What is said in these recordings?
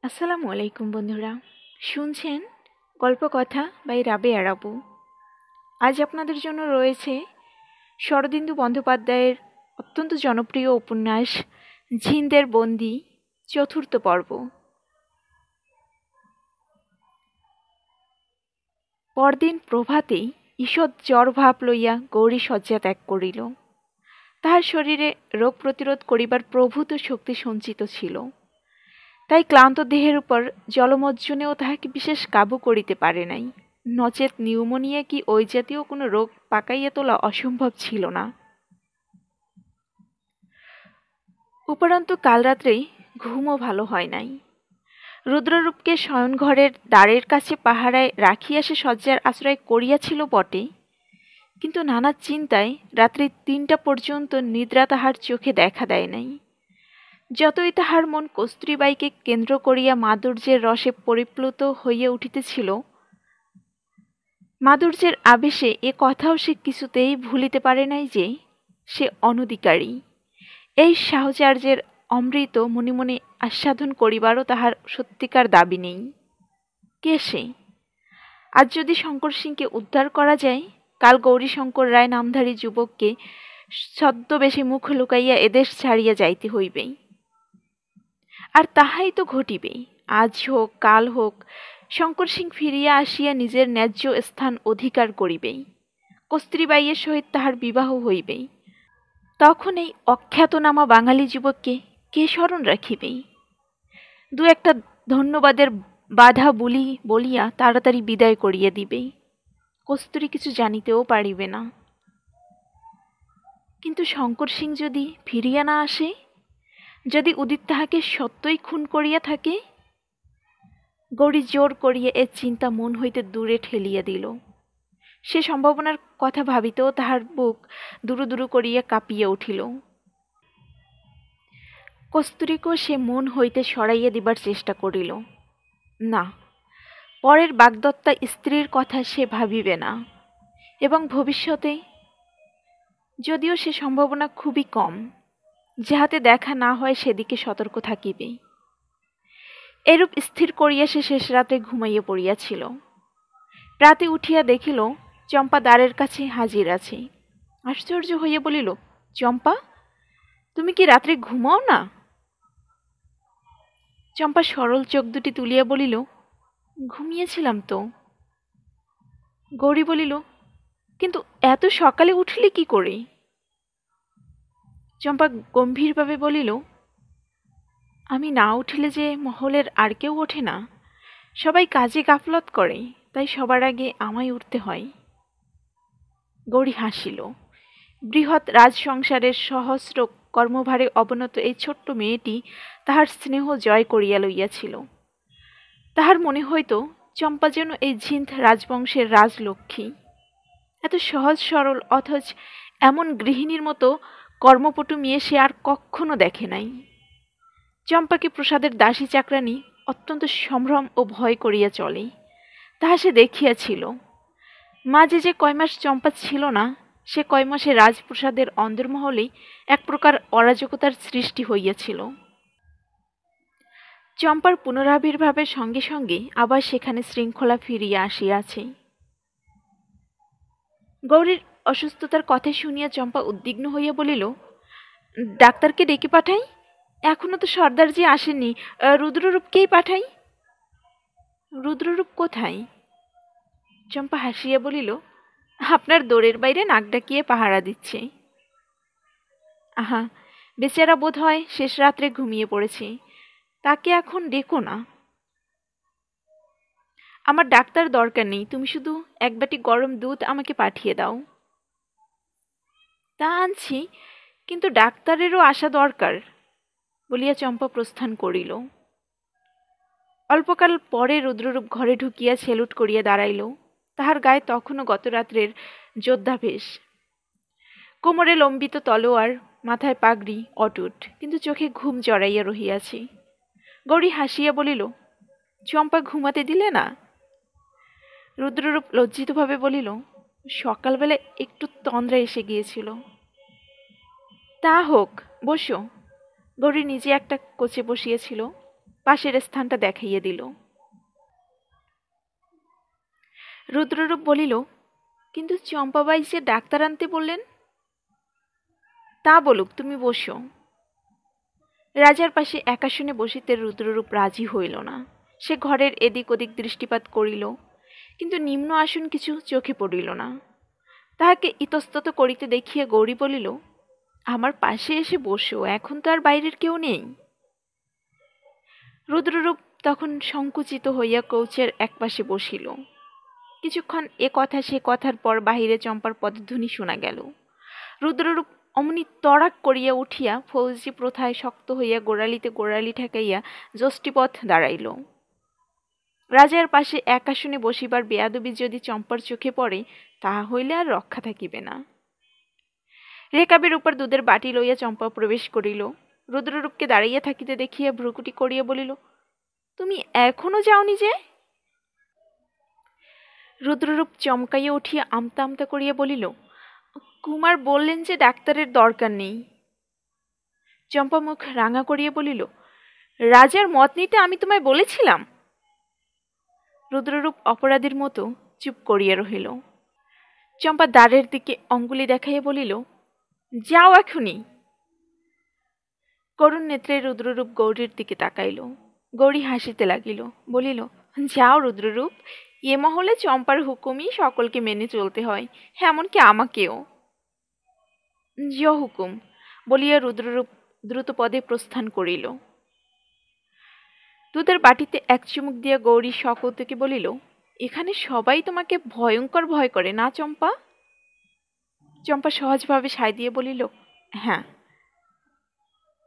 আসসালামু আলাইকুম বন্ধুরা, শুনছেন গল্প কথা বাই রাবেয়া রাবু। আজ আপনাদের জন্য রয়েছে শরদিন্দু বন্দ্যোপাধ্যায়ের অত্যন্ত জনপ্রিয় উপন্যাস ঝিন্দের বন্দি চতুর্থ পর্ব। পরদিন প্রভাতেই ঈষৎ জ্বর ভাব লইয়া গৌরী শয্যা ত্যাগ করিল। তাহার শরীরে রোগ প্রতিরোধ করিবার প্রভূত শক্তি সঞ্চিত ছিল, তাই ক্লান্ত দেহের উপর জলমজ্জনেও তাহাকে বিশেষ কাবু করিতে পারে নাই, নচেত নিউমোনিয়া কি ওই জাতীয় কোনো রোগ পাকাইয়া তোলা অসম্ভব ছিল না। উপরন্তু কাল রাত্রেই ঘুমও ভালো হয় নাই। রুদ্ররূপকে শয়নঘরের দ্বারের কাছে পাহারায় রাখিয়া সে শয্যার আশ্রয় করিয়াছিল বটে, কিন্তু নানা চিন্তায় রাত্রি ৩টা পর্যন্ত নিদ্রা তাহার চোখে দেখা দেয় নাই। যতই তাহার মন কস্তুরীবাইকে কেন্দ্র করিয়া মাধুর্যের রসে পরিপ্লুত হইয়া উঠিতেছিল, মাধুর্যের আবেশে এ কথাও সে কিছুতেই ভুলিতে পারে নাই যে সে অনধিকারী। এই সাহচর্যের অমৃত মনে মনে আস্বাদন করিবারও তাহার সত্যিকার দাবি নেই। কে সে? আজ যদি শঙ্কর সিংকে উদ্ধার করা যায়, কাল গৌরীশঙ্কর রায় নামধারী যুবককে ছদ্মবেশে মুখ লুকাইয়া এদেশ ছাড়িয়া যাইতে হইবেই। আর তাহাই তো ঘটিবে। আজ হোক কাল হোক শঙ্কর সিং ফিরিয়া আসিয়া নিজের ন্যায্য স্থান অধিকার করিবেই। কস্তুরীবাইয়ের সহিত তাহার বিবাহ হইবেই। তখন এই অখ্যাতনামা বাঙালি যুবককে কে স্মরণ রাখিবেই? দু একটা ধন্যবাদের বাধা বলিয়া তাড়াতাড়ি বিদায় করিয়া দিবেই। কস্তুরী কিছু জানিতেও পারিবে না। কিন্তু শঙ্কর সিং যদি ফিরিয়া না আসে, যদি উদিত তাহাকে সত্যই খুন করিয়া থাকে? গৌরী জোর করিয়া এ চিন্তা মন হইতে দূরে ঠেলিয়া দিল। সে সম্ভাবনার কথা ভাবিতেও তাহার বুক দুরু দুরু করিয়া কাঁপিয়া উঠিল। কস্তুরীকেও সে মন হইতে সরাইয়া দিবার চেষ্টা করিল। না, পরের বাগদত্তা স্ত্রীর কথা সে ভাবিবে না, এবং ভবিষ্যতে যদিও সে সম্ভাবনা খুবই কম, যাহাতে দেখা না হয় সেদিকে সতর্ক থাকিবে। এরূপ স্থির করিয়া সে শেষ রাতে ঘুমাইয়া পড়িয়াছিল। রাতে উঠিয়া দেখিল চম্পা দ্বারের কাছে হাজির আছে। আশ্চর্য হইয়া বলিল, চম্পা, তুমি কি রাত্রে ঘুমাও না? চম্পা সরল চোখ দুটি তুলিয়া বলিল, ঘুমিয়েছিলাম তো। গৌরী বলিল, কিন্তু এত সকালে উঠলে কি করে? চম্পা গম্ভীরভাবে বলিল, আমি না উঠিলে যে মহলের আর কেউ ওঠে না, সবাই কাজে গাফলত করে, তাই সবার আগে আমায় উঠতে হয়। গৌরী হাসিল। বৃহৎ রাজসংসারের সহস্র কর্মভারে অবনত এই ছোট্ট মেয়েটি তাহার স্নেহ জয় করিয়া লইয়াছিল। তাহার মনে হইত চম্পা যেন এই ঝিন্দ রাজবংশের রাজলক্ষ্মী। এত সহজ সরল অথচ এমন গৃহিণীর মতো কর্মপটু মেয়ে সে আর কখনো দেখে নাই। চম্পাকে প্রসাদের দাসী চাকরানী অত্যন্ত সম্ভ্রম ও ভয় করিয়া চলে, তাহা সে দেখিয়াছিল। মাঝে যে কয় মাস চম্পা ছিল না, সে কয় মাসে রাজপ্রসাদের অন্দরমহলেই এক প্রকার অরাজকতার সৃষ্টি হইয়াছিল। চম্পার পুনরাবির্ভাবের সঙ্গে সঙ্গে আবার সেখানে শৃঙ্খলা ফিরিয়া আসিয়াছে। গৌরীর অসুস্থতার কথা শুনিয়া চম্পা উদ্বিগ্ন হইয়া বলিল, ডাক্তারকে ডেকে পাঠাই? এখনো তো সর্দারজি আসেননি, রুদ্ররূপকেই পাঠাই। রুদ্ররূপ কোথায়? চম্পা হাসিয়া বলিল, আপনার দোরের বাইরে নাক ডাকিয়ে পাহারা দিচ্ছে। আহা, বেচারা বোধ হয় শেষ রাত্রে ঘুমিয়ে পড়েছে, তাকে এখন ডেকো না। আমার ডাক্তার দরকার নেই, তুমি শুধু এক বাটি গরম দুধ আমাকে পাঠিয়ে দাও। তা আনছি, কিন্তু ডাক্তারেরও আসা দরকার, বলিয়া চম্পা প্রস্থান করিল। অল্পকাল পরে রুদ্ররূপ ঘরে ঢুকিয়া সেলুট করিয়া দাঁড়াইল। তাহার গায়ে তখনও গতরাত্রের যোদ্ধাবেশ। কোমরে লম্বিত তলোয়ার, মাথায় পাগড়ি অটুট, কিন্তু চোখে ঘুম জড়াইয়া রহিয়াছে। গৌরী হাসিয়া বলিল, চম্পা ঘুমাতে দিলে না? রুদ্ররূপ লজ্জিতভাবে বলিল, সকালবেলা একটু তন্দ্রা এসে গিয়েছিল। তা হোক, বসো। গৌরী নিজে একটা কোচে বসিয়েছিল। পাশের স্থানটা দেখাইয়া দিল। রুদ্ররূপ বলিল, কিন্তু চম্পাবাই যে ডাক্তার আনতে বললেন। তা বলুক, তুমি বসো। রাজার পাশে এক আসনে বসিতে রুদ্ররূপ রাজি হইল না। সে ঘরের এদিক ওদিক দৃষ্টিপাত করিল, কিন্তু নিম্ন আসন কিছু চোখে পড়িল না। তাহাকে ইতস্তত করিতে দেখিয়া গৌরী বলিল, আমার পাশে এসে বসো, এখন তো আর বাইরের কেউ নেই। রুদ্ররূপ তখন সংকুচিত হইয়া কৌচের একপাশে বসিল। কিছুক্ষণ এ কথা সে কথার পর বাহিরে চম্পার পদধ্বনি শোনা গেল। রুদ্ররূপ অমনি তড়াক করিয়া উঠিয়া ফৌজি প্রথায় শক্ত হইয়া গোড়ালিতে গোড়ালি ঠেকাইয়া যষ্টিপথ দাঁড়াইল। রাজার পাশে এক আসনে বসিবার বেয়াদবি যদি চম্পার চোখে পড়ে, তাহা হইলে আর রক্ষা থাকিবে না। রেকাবের উপর দুধের বাটি লইয়া চম্পা প্রবেশ করিল। রুদ্ররূপকে দাঁড়াইয়া থাকিতে দেখিয়া ভ্রুকুটি করিয়া বলিল, তুমি এখনো যাওনি যে? রুদ্ররূপ চমকাইয়া উঠিয়া আমতা আমতা করিয়া বলিল, কুমার বললেন যে ডাক্তারের দরকার নেই। চম্পা মুখ রাঙা করিয়া বলিল, রাজার মত নিতে আমি তোমায় বলেছিলাম? রুদ্ররূপ অপরাধীর মতো চুপ করিয়া রহিল। চম্পা দ্বারের দিকে অঙ্গুলি দেখাইয়া বলিল, যাও এখনই। করুণ নেত্রে রুদ্ররূপ গৌরীর দিকে তাকাইল। গৌরী হাসিতে লাগিল, বলিল, যাও রুদ্ররূপ, এ মহলে চম্পার হুকুমই সকলকে মেনে চলতে হয়, এমনকি আমাকেও। জ হুকুম বলিয়া রুদ্ররূপ দ্রুত পদে প্রস্থান করিল। দুধের বাটিতে এক চুমুক দিয়া গৌরী সকৌতুকে বলিল, এখানে সবাই তোমাকে ভয়ঙ্কর ভয় করে না চম্পা? চম্পা সহজভাবে সায় দিয়ে বলিল, হ্যাঁ,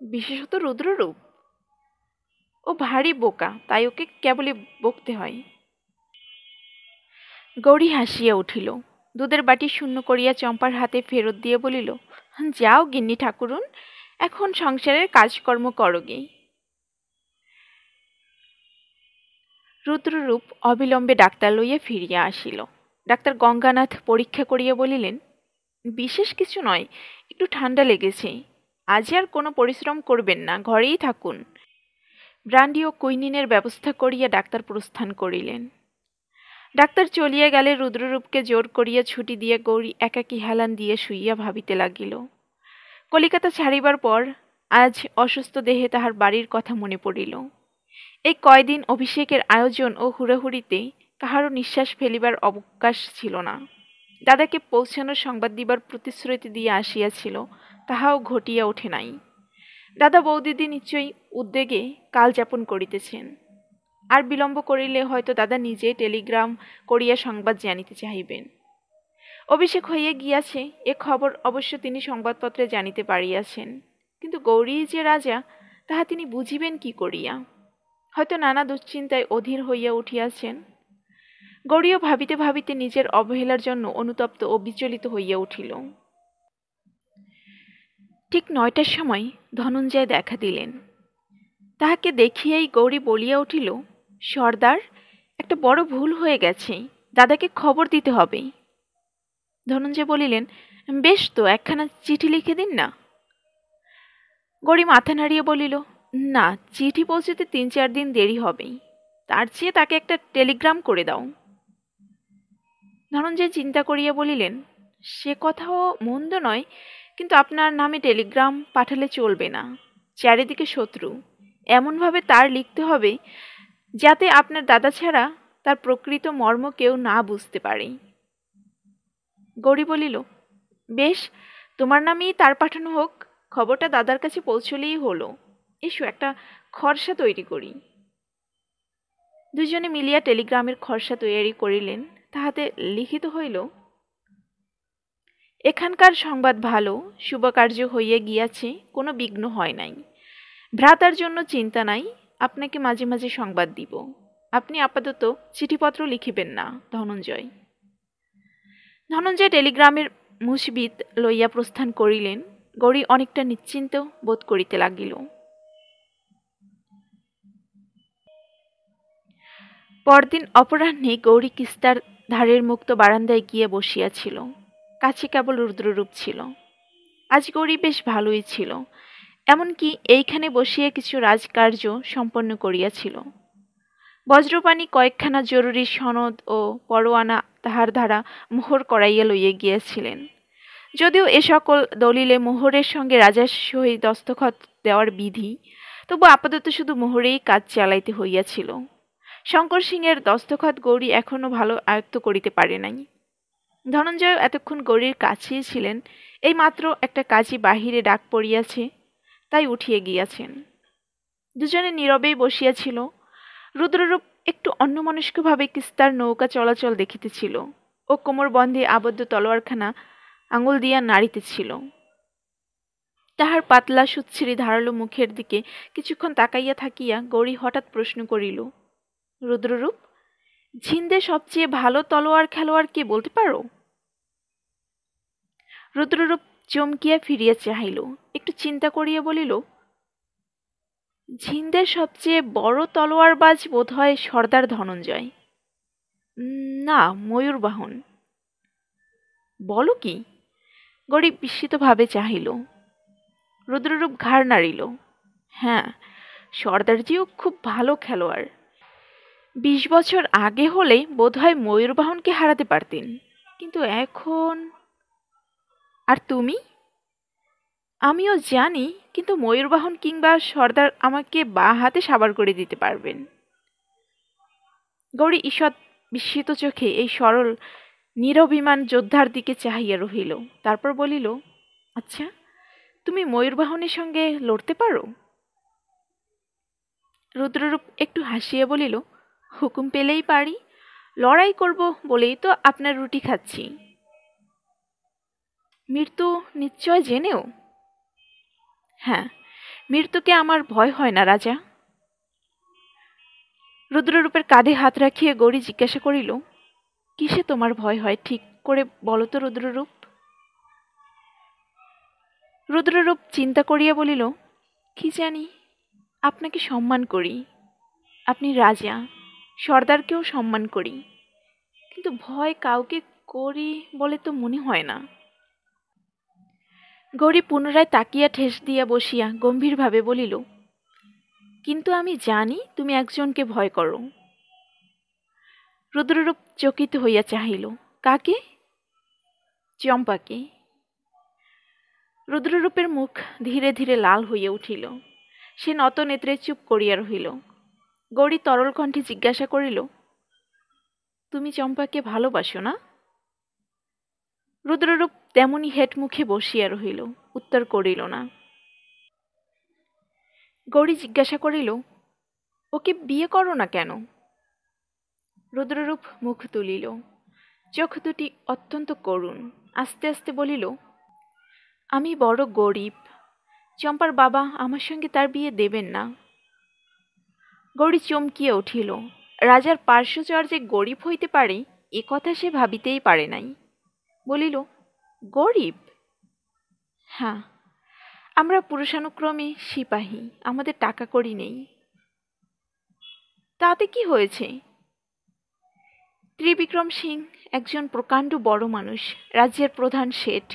বিশেষত রুদ্ররূপ। ও ভারী বোকা, তাই ওকে কেবলই বকতে হয়। গৌরী হাসিয়া উঠিল। দুধের বাটি শূন্য করিয়া চম্পার হাতে ফেরত দিয়ে বলিল, যাও গিন্নি ঠাকুরুন, এখন সংসারের কাজকর্ম করোগে। রুদ্ররূপ অবিলম্বে ডাক্তার লইয়া ফিরিয়া আসিল। ডাক্তার গঙ্গানাথ পরীক্ষা করিয়া বলিলেন, বিশেষ কিছু নয়, একটু ঠান্ডা লেগেছে। আজ আর কোনো পরিশ্রম করবেন না, ঘরেই থাকুন। ব্রান্ডি ও কুইনিনের ব্যবস্থা করিয়া ডাক্তার প্রস্থান করিলেন। ডাক্তার চলিয়া গেলে রুদ্ররূপকে জোর করিয়া ছুটি দিয়া গৌরী একাকী হেলান দিয়ে শুইয়া ভাবিতে লাগিল। কলিকাতা ছাড়িবার পর আজ অসুস্থ দেহে তাহার বাড়ির কথা মনে পড়িল। এই কয়দিন অভিষেকের আয়োজন ও হুড়াহুড়িতে কাহারও নিঃশ্বাস ফেলিবার অবকাশ ছিল না। দাদাকে পৌঁছানোর সংবাদ দিবার প্রতিশ্রুতি দিয়ে আসিয়াছিল, তাহাও ঘটিয়া ওঠে নাই। দাদা বৌদিদি নিশ্চয়ই উদ্বেগে কাল যাপন করিতেছেন। আর বিলম্ব করিলে হয়তো দাদা নিজে টেলিগ্রাম করিয়া সংবাদ জানিতে চাহিবেন। অভিষেক হইয়া গিয়াছে এ খবর অবশ্য তিনি সংবাদপত্রে জানিতে পারিয়াছেন, কিন্তু গৌরী যে রাজা তাহা তিনি বুঝিবেন কি করিয়া? হয়তো নানা দুশ্চিন্তায় অধীর হইয়া উঠিয়াছেন। গৌরীও ভাবিতে ভাবিতে নিজের অবহেলার জন্য অনুতপ্ত ও বিচলিত হইয়া উঠিল। ঠিক 9টার সময় ধনঞ্জয় দেখা দিলেন। তাহাকে দেখিয়াই গৌরী বলিয়া উঠিল, সর্দার, একটা বড় ভুল হয়ে গেছে, দাদাকে খবর দিতে হবে। ধনঞ্জয় বলিলেন, বেশ তো, একখানা চিঠি লিখে দিন না। গৌরী মাথা নাড়িয়ে বলিল, না, চিঠি পৌঁছতে 3-4 দিন দেরি হবে, তার চেয়ে তাকে একটা টেলিগ্রাম করে দাও। ধনঞ্জয় চিন্তা করিয়া বলিলেন, সে কথাও মন্দ নয়, কিন্তু আপনার নামে টেলিগ্রাম পাঠালে চলবে না, চারিদিকে শত্রু। এমনভাবে তার লিখতে হবে যাতে আপনার দাদা ছাড়া তার প্রকৃত মর্ম কেউ না বুঝতে পারে। গৌরী বলিল, বেশ, তোমার নামেই তার পাঠানো হোক, খবরটা দাদার কাছে পৌঁছলেই হলো। এসো, একটা খরসা তৈরি করি। দুজনে মিলিয়া টেলিগ্রামের খরসা তৈরি করিলেন। তাহাতে লিখিত হইল, এখানকার সংবাদ ভালো, শুভকার্য হইয়া গিয়াছে, কোনো বিঘ্ন হয় নাই। ভ্রাতার জন্য চিন্তা নাই, আপনাকে মাঝে মাঝে সংবাদ দিব। আপনি আপাতত চিঠিপত্র লিখিবেন না, ধনঞ্জয়। ধনঞ্জয় টেলিগ্রামের মুশবিত লইয়া প্রস্থান করিলেন। গৌরী অনেকটা নিশ্চিন্ত বোধ করিতে লাগিল। পরদিন অপরাহ্নে গৌরী কিস্তার ধারের মুক্ত বারান্দায় গিয়ে বসিয়াছিল। কাছে কেবল রুদ্ররূপ ছিল। আজ গৌরী বেশ ভালোই ছিল। এমনকি এইখানে বসিয়া কিছু রাজকার্য সম্পন্ন করিয়াছিল। বজ্রপাণি কয়েকখানা জরুরি সনদ ও পরোয়ানা তাহার দ্বারা মোহর করাইয়া লইয়া গিয়াছিলেন। যদিও এ সকল দলিলে মোহরের সঙ্গে রাজার সহিত দস্তখত দেওয়ার বিধি, তবু আপাতত শুধু মোহরেই কাজ চালাইতে হইয়াছিল। শঙ্কর সিংয়ের দস্তখত গৌরী এখনো ভালো আয়ত্ত করিতে পারে নাই। ধনঞ্জয় এতক্ষণ গৌরীর কাছেই ছিলেন, এইমাত্র একটা কাজী বাহিরে ডাক পড়িয়াছে, তাই উঠিয়া গিয়াছেন। দুজনে নীরবেই বসিয়াছিল। রুদ্ররূপ একটু অন্যমনস্কভাবে কিস্তার নৌকা চলাচল দেখিতেছিল ও কোমর বন্ধে আবদ্ধ তলোয়ারখানা আঙুল দিয়া নাড়িতেছিল। তাহার পাতলা সুচ্ছিরি ধারালো মুখের দিকে কিছুক্ষণ তাকাইয়া থাকিয়া গৌরী হঠাৎ প্রশ্ন করিল, রুদ্ররূপ, ঝিন্দে সবচেয়ে ভালো তলোয়ার খেলোয়াড় কে বলতে পারো? রুদ্ররূপ চমকিয়া ফিরিয়া চাহিল, একটু চিন্তা করিয়া বলিল, ঝিন্দের সবচেয়ে বড় তলোয়ারবাজ বোধ হয় সর্দার ধনঞ্জয়। না, ময়ূরবাহন। বলো কি? গৌরী বিস্মিতভাবে চাহিল। রুদ্ররূপ ঘাড় নাড়িল। হ্যাঁ, সর্দারজিও খুব ভালো খেলোয়াড়। 20 বছর আগে হলে বোধহয় ময়ূরবাহনকে হারাতে পারতেন, কিন্তু এখন। আর তুমি? আমিও জানি, কিন্তু ময়ূরবাহন কিংবা সর্দার আমাকে বাঁ হাতে সাবার করে দিতে পারবেন। গৌরী ঈষৎ বিস্মিত চোখে এই সরল নিরভিমান যোদ্ধার দিকে চাহিয়া রহিল। তারপর বলিল, আচ্ছা, তুমি ময়ূরবাহনের সঙ্গে লড়তে পারো? রুদ্ররূপ একটু হাসিয়া বলিল, হুকুম পেলেই পারি। লড়াই করব বলেই তো আপনার রুটি খাচ্ছি। মৃত্যু নিশ্চয় জেনেও? হ্যাঁ, মৃত্যুকে আমার ভয় হয় না রাজা। রুদ্ররূপের কাঁধে হাত রাখিয়া গৌরী জিজ্ঞাসা করিল, কিসে তোমার ভয় হয় ঠিক করে বলো তো রুদ্ররূপ? রুদ্ররূপ চিন্তা করিয়া বলিল, কি জানি, আপনাকে সম্মান করি, আপনি রাজা, সর্দারকেও সম্মান করি, কিন্তু ভয় কাউকে করি বলে তো মনে হয় না। গৌরী পুনরায় তাকিয়া ঠেস দিয়া বসিয়া গম্ভীরভাবে বলিল, কিন্তু আমি জানি তুমি একজনকে ভয় করো। রুদ্ররূপ চকিত হইয়া চাহিল। কাকে? চম্পাকে। রুদ্ররূপের মুখ ধীরে ধীরে লাল হইয়া উঠিল। সে নত নেত্রে চুপ করিয়া রহিল। গৌরী তরল কণ্ঠে জিজ্ঞাসা করিল, তুমি চম্পাকে ভালোবাসো না? রুদ্ররূপ তেমনি হেট মুখে বসিয়া রহিল, উত্তর করিল না। গৌরী জিজ্ঞাসা করিল, ওকে বিয়ে করো না কেন? রুদ্ররূপ মুখ তুলিল, চোখ দুটি অত্যন্ত করুণ। আস্তে আস্তে বলিল, আমি বড় গরিব, চম্পার বাবা আমার সঙ্গে তার বিয়ে দেবেন না। গৌরী চমকিয়া উঠিল। রাজার পার্শ্বচর যে গরিব হইতে পারে এ কথা সে ভাবিতেই পারে নাই। বলিল, গরিব? হ্যাঁ, আমরা পুরুষানুক্রমে সিপাহী, আমাদের টাকা কড়ি নেই। তাতে কি হয়েছে? ত্রিবিক্রম সিং একজন প্রকাণ্ড বড় মানুষ, রাজ্যের প্রধান শেঠ।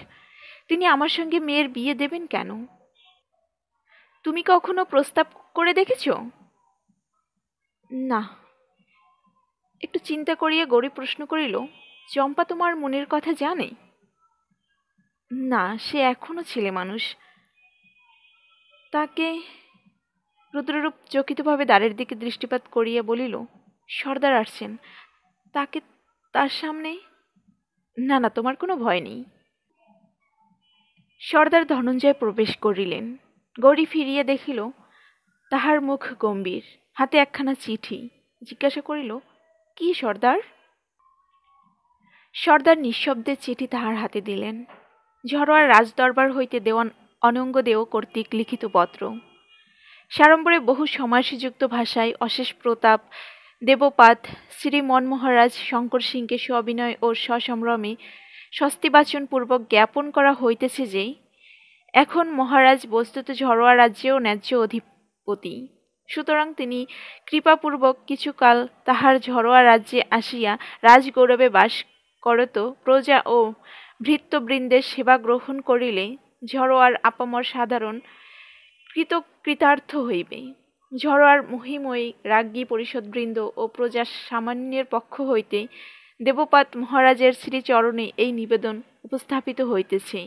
তিনি আমার সঙ্গে মেয়ের বিয়ে দেবেন কেন? তুমি কখনো প্রস্তাব করে দেখেছ? না। একটু চিন্তা করিয়া গৌরী প্রশ্ন করিল, চম্পা তোমার মনের কথা জানে? না, সে এখনো ছেলে মানুষ। তাকে। রুদ্ররূপ চকিতভাবে দ্বারের দিকে দৃষ্টিপাত করিয়া বলিল, সর্দার আসছেন, তাকে তার সামনে। না না, তোমার কোনো ভয় নেই। সর্দার ধনঞ্জয় প্রবেশ করিলেন। গৌরী ফিরিয়া দেখিল তাহার মুখ গম্ভীর, হাতে একখানা চিঠি। জিজ্ঞাসা করিল, কি সর্দার? সর্দার নিঃশব্দে চিঠি তাহার হাতে দিলেন। ঝরোয়ার রাজদরবার হইতে দেওয়ান অনঙ্গদেও কর্তৃক লিখিত পত্র। সাড়ম্বরে বহু সমাসযুক্ত ভাষায় অশেষ প্রতাপ দেবপাত শ্রী মনমহারাজ শঙ্কর সিংকে সবিনয় ও সসম্ভ্রমে স্বস্তিবাচনপূর্বক জ্ঞাপন করা হইতেছে যে, এখন মহারাজ বস্তুত ঝরোয়া রাজ্যেও ন্যায্য অধিপতি। সুতরাং তিনি কৃপাপূর্বক কিছুকাল তাহার ঝরোয়া রাজ্যে আসিয়া রাজগৌরবে বাস করত প্রজা ও ভৃত্যবৃন্দের সেবা গ্রহণ করিলে ঝরোয়ার আপামর সাধারণ কৃতার্থ হইবে। ঝড়োয়ার মহিময়ী রাজ্ঞী পরিষদবৃন্দ ও প্রজা সামান্যের পক্ষ হইতে দেবপাত মহারাজের শ্রীচরণে এই নিবেদন উপস্থাপিত হইতেছে।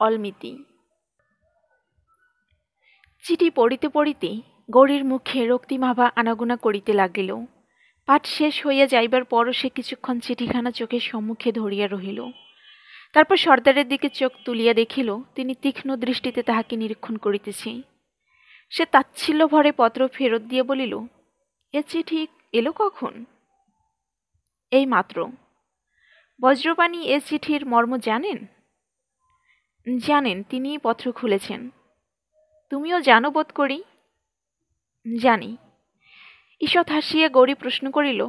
অলমিতি। চিঠি পড়িতে পড়িতে গৌরীর মুখে রক্তিমাভা আনাগোনা করিতে লাগিল। পাঠ শেষ হইয়া যাইবার পরও সে কিছুক্ষণ চিঠিখানা চোখের সম্মুখে ধরিয়া রহিল। তারপর সর্দারের দিকে চোখ তুলিয়া দেখিল তিনি তীক্ষ্ণ দৃষ্টিতে তাহাকে নিরীক্ষণ করিতেছে। সে তাচ্ছিল্য ভরে পত্র ফেরত দিয়ে বলিল, এ চিঠি এলো কখন? এই মাত্র। বজ্রপাণি এ চিঠির মর্ম জানেন? জানেন, তিনিই পত্র খুলেছেন। তুমিও জানো বোধ করি? জানি। ঈষৎ হাসিয়া গৌরী প্রশ্ন করিল,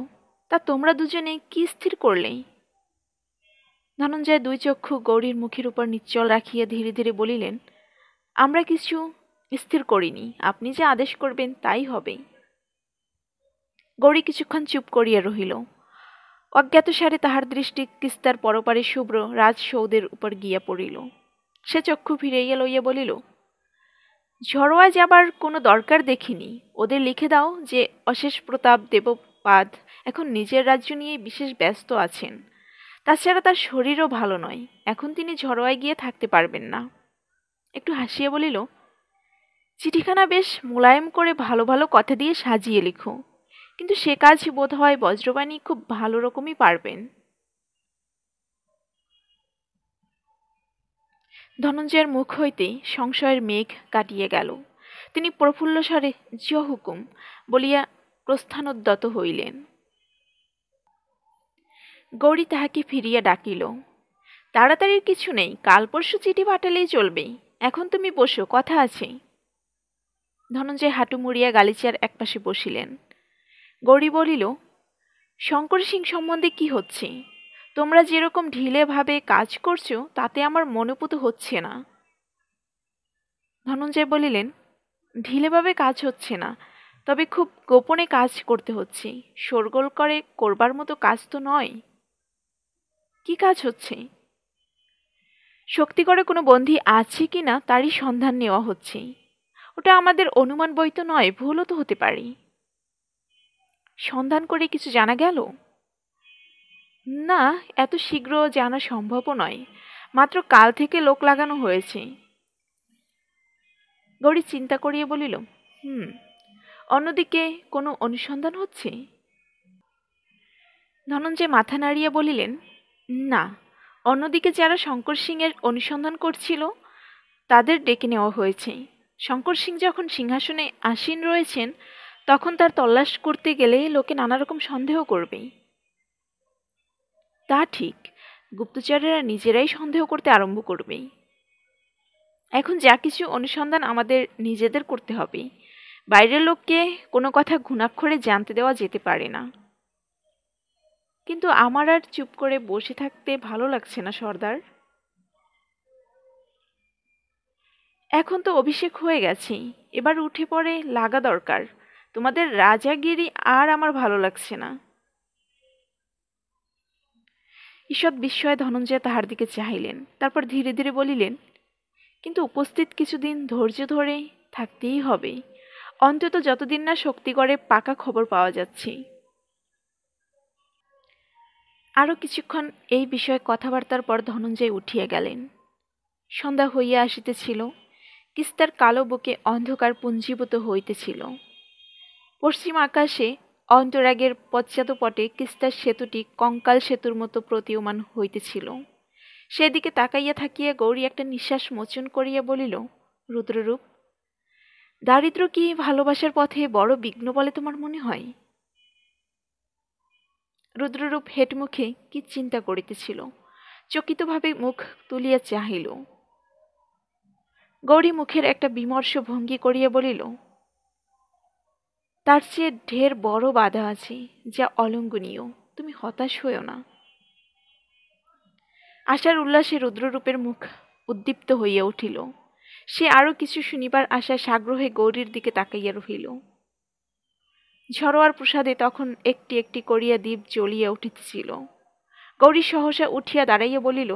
তা তোমরা দুজনে কি স্থির করলে? ধনঞ্জয় দুই চক্ষু গৌরীর মুখের উপর নিশ্চল রাখিয়া ধীরে ধীরে বলিলেন, আমরা কিছু স্থির করিনি, আপনি যে আদেশ করবেন তাই হবে। গৌরী কিছুক্ষণ চুপ করিয়া রহিল। অজ্ঞাতসারে তাহার দৃষ্টি তিস্তার পরপারে শুভ্র রাজসৌধের উপর গিয়া পড়িল। সে চক্ষু ফিরাইয়া লইয়া বলিল, ঝড়োয়া যাবার কোনো দরকার দেখিনি। ওদের লিখে দাও যে অশেষ প্রতাপ দেবপাদ এখন নিজের রাজ্য নিয়ে বিশেষ ব্যস্ত আছেন। তাছাড়া তার শরীরও ভালো নয়, এখন তিনি ঝড়োয়ায় গিয়ে থাকতে পারবেন না। একটু হাসিয়া বলিল, চিঠিখানা বেশ মোলায়েম করে ভালো ভালো কথা দিয়ে সাজিয়ে লিখো, কিন্তু সে কাজ বোধ হয় বজ্রবাণী খুব ভালো রকমই পারবেন। ধনঞ্জয়ের মুখ হইতে সংশয়ের মেঘ কাটিয়া গেল। তিনি প্রফুল্ল স্বরে য হুকুম বলিয়া প্রস্থানোদ্যত হইলেন। গৌরী তাহাকে ফিরিয়া ডাকিল, তাড়াতাড়ির কিছু নেই, কাল পরশু চিঠি পাঠালেই চলবে। এখন তুমি বসো, কথা আছে। ধনঞ্জয় হাঁটু মুড়িয়া গালিচার একপাশে বসিলেন। গৌরী বলিল, শঙ্কর সিং সম্বন্ধে কি হচ্ছে? তোমরা যেরকম ঢিলে ভাবে কাজ করছো তাতে আমার মনোপুত হচ্ছে না। ধনঞ্জয় বলিলেন, ঢিলেভাবে কাজ হচ্ছে না, তবে খুব গোপনে কাজ করতে হচ্ছে। শোরগোল করে করবার মতো কাজ তো নয়। কি কাজ হচ্ছে? শক্তি করে কোনো বন্দী আছে কি না তারই সন্ধান নেওয়া হচ্ছে। ওটা আমাদের অনুমান বই তো নয়, ভুলও তো হতে পারে। সন্ধান করে কিছু জানা গেল? না, এত শীঘ্র জানা সম্ভবও নয়। মাত্র কাল থেকে লোক লাগানো হয়েছে। গৌরী চিন্তা করিয়া বলিল, অন্যদিকে কোনো অনুসন্ধান হচ্ছে? ধনঞ্জয় মাথা নাড়িয়া বলিলেন, না, অন্যদিকে যারা শঙ্কর সিংয়ের অনুসন্ধান করছিল তাদের ডেকে নেওয়া হয়েছে। শঙ্কর সিং যখন সিংহাসনে আসীন রয়েছেন তখন তার তল্লাশ করতে গেলে লোকে নানা রকম সন্দেহ করবে। তা ঠিক, গুপ্তচরেরা নিজেরাই সন্দেহ করতে আরম্ভ করবে। এখন যা কিছু অনুসন্ধান আমাদের নিজেদের করতে হবে, বাইরের লোককে কোনো কথা ঘুণাক্ষরে জানতে দেওয়া যেতে পারে না। কিন্তু আমার আর চুপ করে বসে থাকতে ভালো লাগছে না সর্দার। এখন তো অভিষেক হয়ে গেছে, এবার উঠে পড়ে লাগা দরকার। তোমাদের রাজাগিরি আর আমার ভালো লাগছে না। ঈষৎ বিস্ময়ে ধনঞ্জয় তাহার দিকে চাহিলেন, তারপর ধীরে ধীরে বলিলেন, কিন্তু উপস্থিত কিছুদিন ধৈর্য ধরে থাকতেই হবে, অন্তত যতদিন না শক্তিগড়ে পাকা খবর পাওয়া যাচ্ছে। আরও কিছুক্ষণ এই বিষয়ে কথাবার্তার পর ধনঞ্জয় উঠিয়া গেলেন। সন্ধ্যা হইয়া আসিতেছিল। তিস্তার কালো বুকে অন্ধকার পুঞ্জীভূত হইতেছিল। পশ্চিম আকাশে অন্তরাগের পশ্চাৎপটে তিস্তার সেতুটি কঙ্কাল সেতুর মতো প্রতীয়মান হইতেছিল। সেদিকে তাকাইয়া থাকিয়া গৌরী একটা নিঃশ্বাস মোচন করিয়া বলিল, রুদ্ররূপ, দারিদ্র কি ভালোবাসার পথে বড় বিঘ্ন বলে তোমার মনে হয়? রুদ্ররূপ হেঁটমুখে কি চিন্তা করিতেছিল, চকিতভাবে মুখ তুলিয়া চাহিল। গৌরী মুখের একটা বিমর্ষ ভঙ্গি করিয়া বলিল, তার চেয়ে ঢের বড় বাধা আছে, যা অলঙ্ঘনীয়। তুমি হতাশ হইও না। আশার উল্লাসে রুদ্ররূপের মুখ উদ্দীপ্ত হইয়া উঠিল। সে আরও কিছু শুনিবার আশায় সাগ্রহে গৌরীর দিকে তাকাইয়া রহিল। ঝড়োয়ার প্রসাদে তখন একটি একটি করিয়া দ্বীপ জ্বলিয়া উঠিতেছিল। গৌরী সহসা উঠিয়া দাঁড়াইয়া বলিল,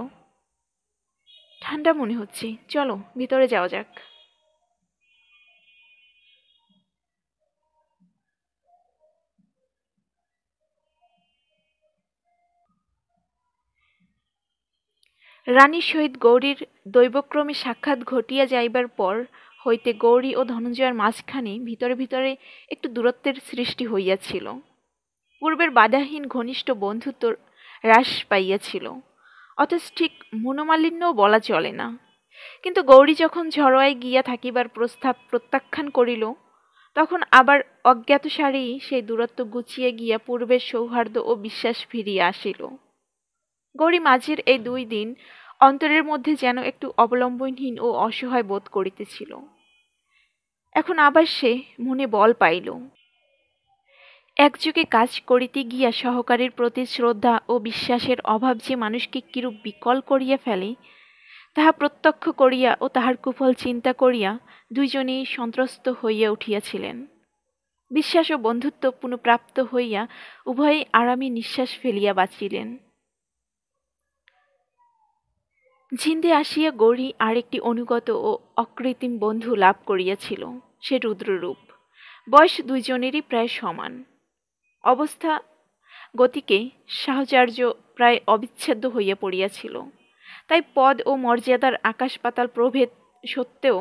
ঠান্ডা মনে হচ্ছে, চলো ভিতরে যাওয়া যাক। রানীর সহিত গৌরীর দৈবক্রমে সাক্ষাৎ ঘটিয়া যাইবার পর হইতে গৌরী ও ধনঞ্জয়ের মাঝখানে ভিতরে ভিতরে একটু দূরত্বের সৃষ্টি হইয়াছিল। পূর্বের বাধাহীন ঘনিষ্ঠ বন্ধুত্ব হ্রাস পাইয়াছিল, অথচ ঠিক মনোমালিন্যও বলা চলে না। কিন্তু গৌরী যখন ঝড়োয়ায় গিয়া থাকিবার প্রস্তাব প্রত্যাখ্যান করিল, তখন আবার অজ্ঞাতসারেই সেই দূরত্ব গুছিয়ে গিয়া পূর্বের সৌহার্দ্য ও বিশ্বাস ফিরিয়া আসিল। গৌরী মাঝের এই 2 দিন অন্তরের মধ্যে যেন একটু অবলম্বনহীন ও অসহায় বোধ করিতেছিল। এখন আবার সে মনে বল পাইল। একযোগে কাজ করিতে গিয়া সহকারীর প্রতি শ্রদ্ধা ও বিশ্বাসের অভাব যে মানুষকে কিরূপ বিকল করিয়া ফেলে, তাহা প্রত্যক্ষ করিয়া ও তাহার কুফল চিন্তা করিয়া দুইজনেই সন্ত্রস্ত হইয়া উঠিয়াছিলেন। বিশ্বাস ও বন্ধুত্ব পুনঃপ্রাপ্ত হইয়া উভয়েই আরামে নিঃশ্বাস ফেলিয়া বাঁচিলেন। ঝিন্দে আসিয়া গৌরী আরেকটি অনুগত ও অকৃত্রিম বন্ধু লাভ করিয়াছিল, সে রুদ্ররূপ। বয়স দুইজনেরই প্রায় সমান। অবস্থা গতিকে সাহচর্য প্রায় অবিচ্ছেদ্য হইয়া পড়িয়াছিল। তাই পদ ও মর্যাদার আকাশ পাতাল প্রভেদ সত্ত্বেও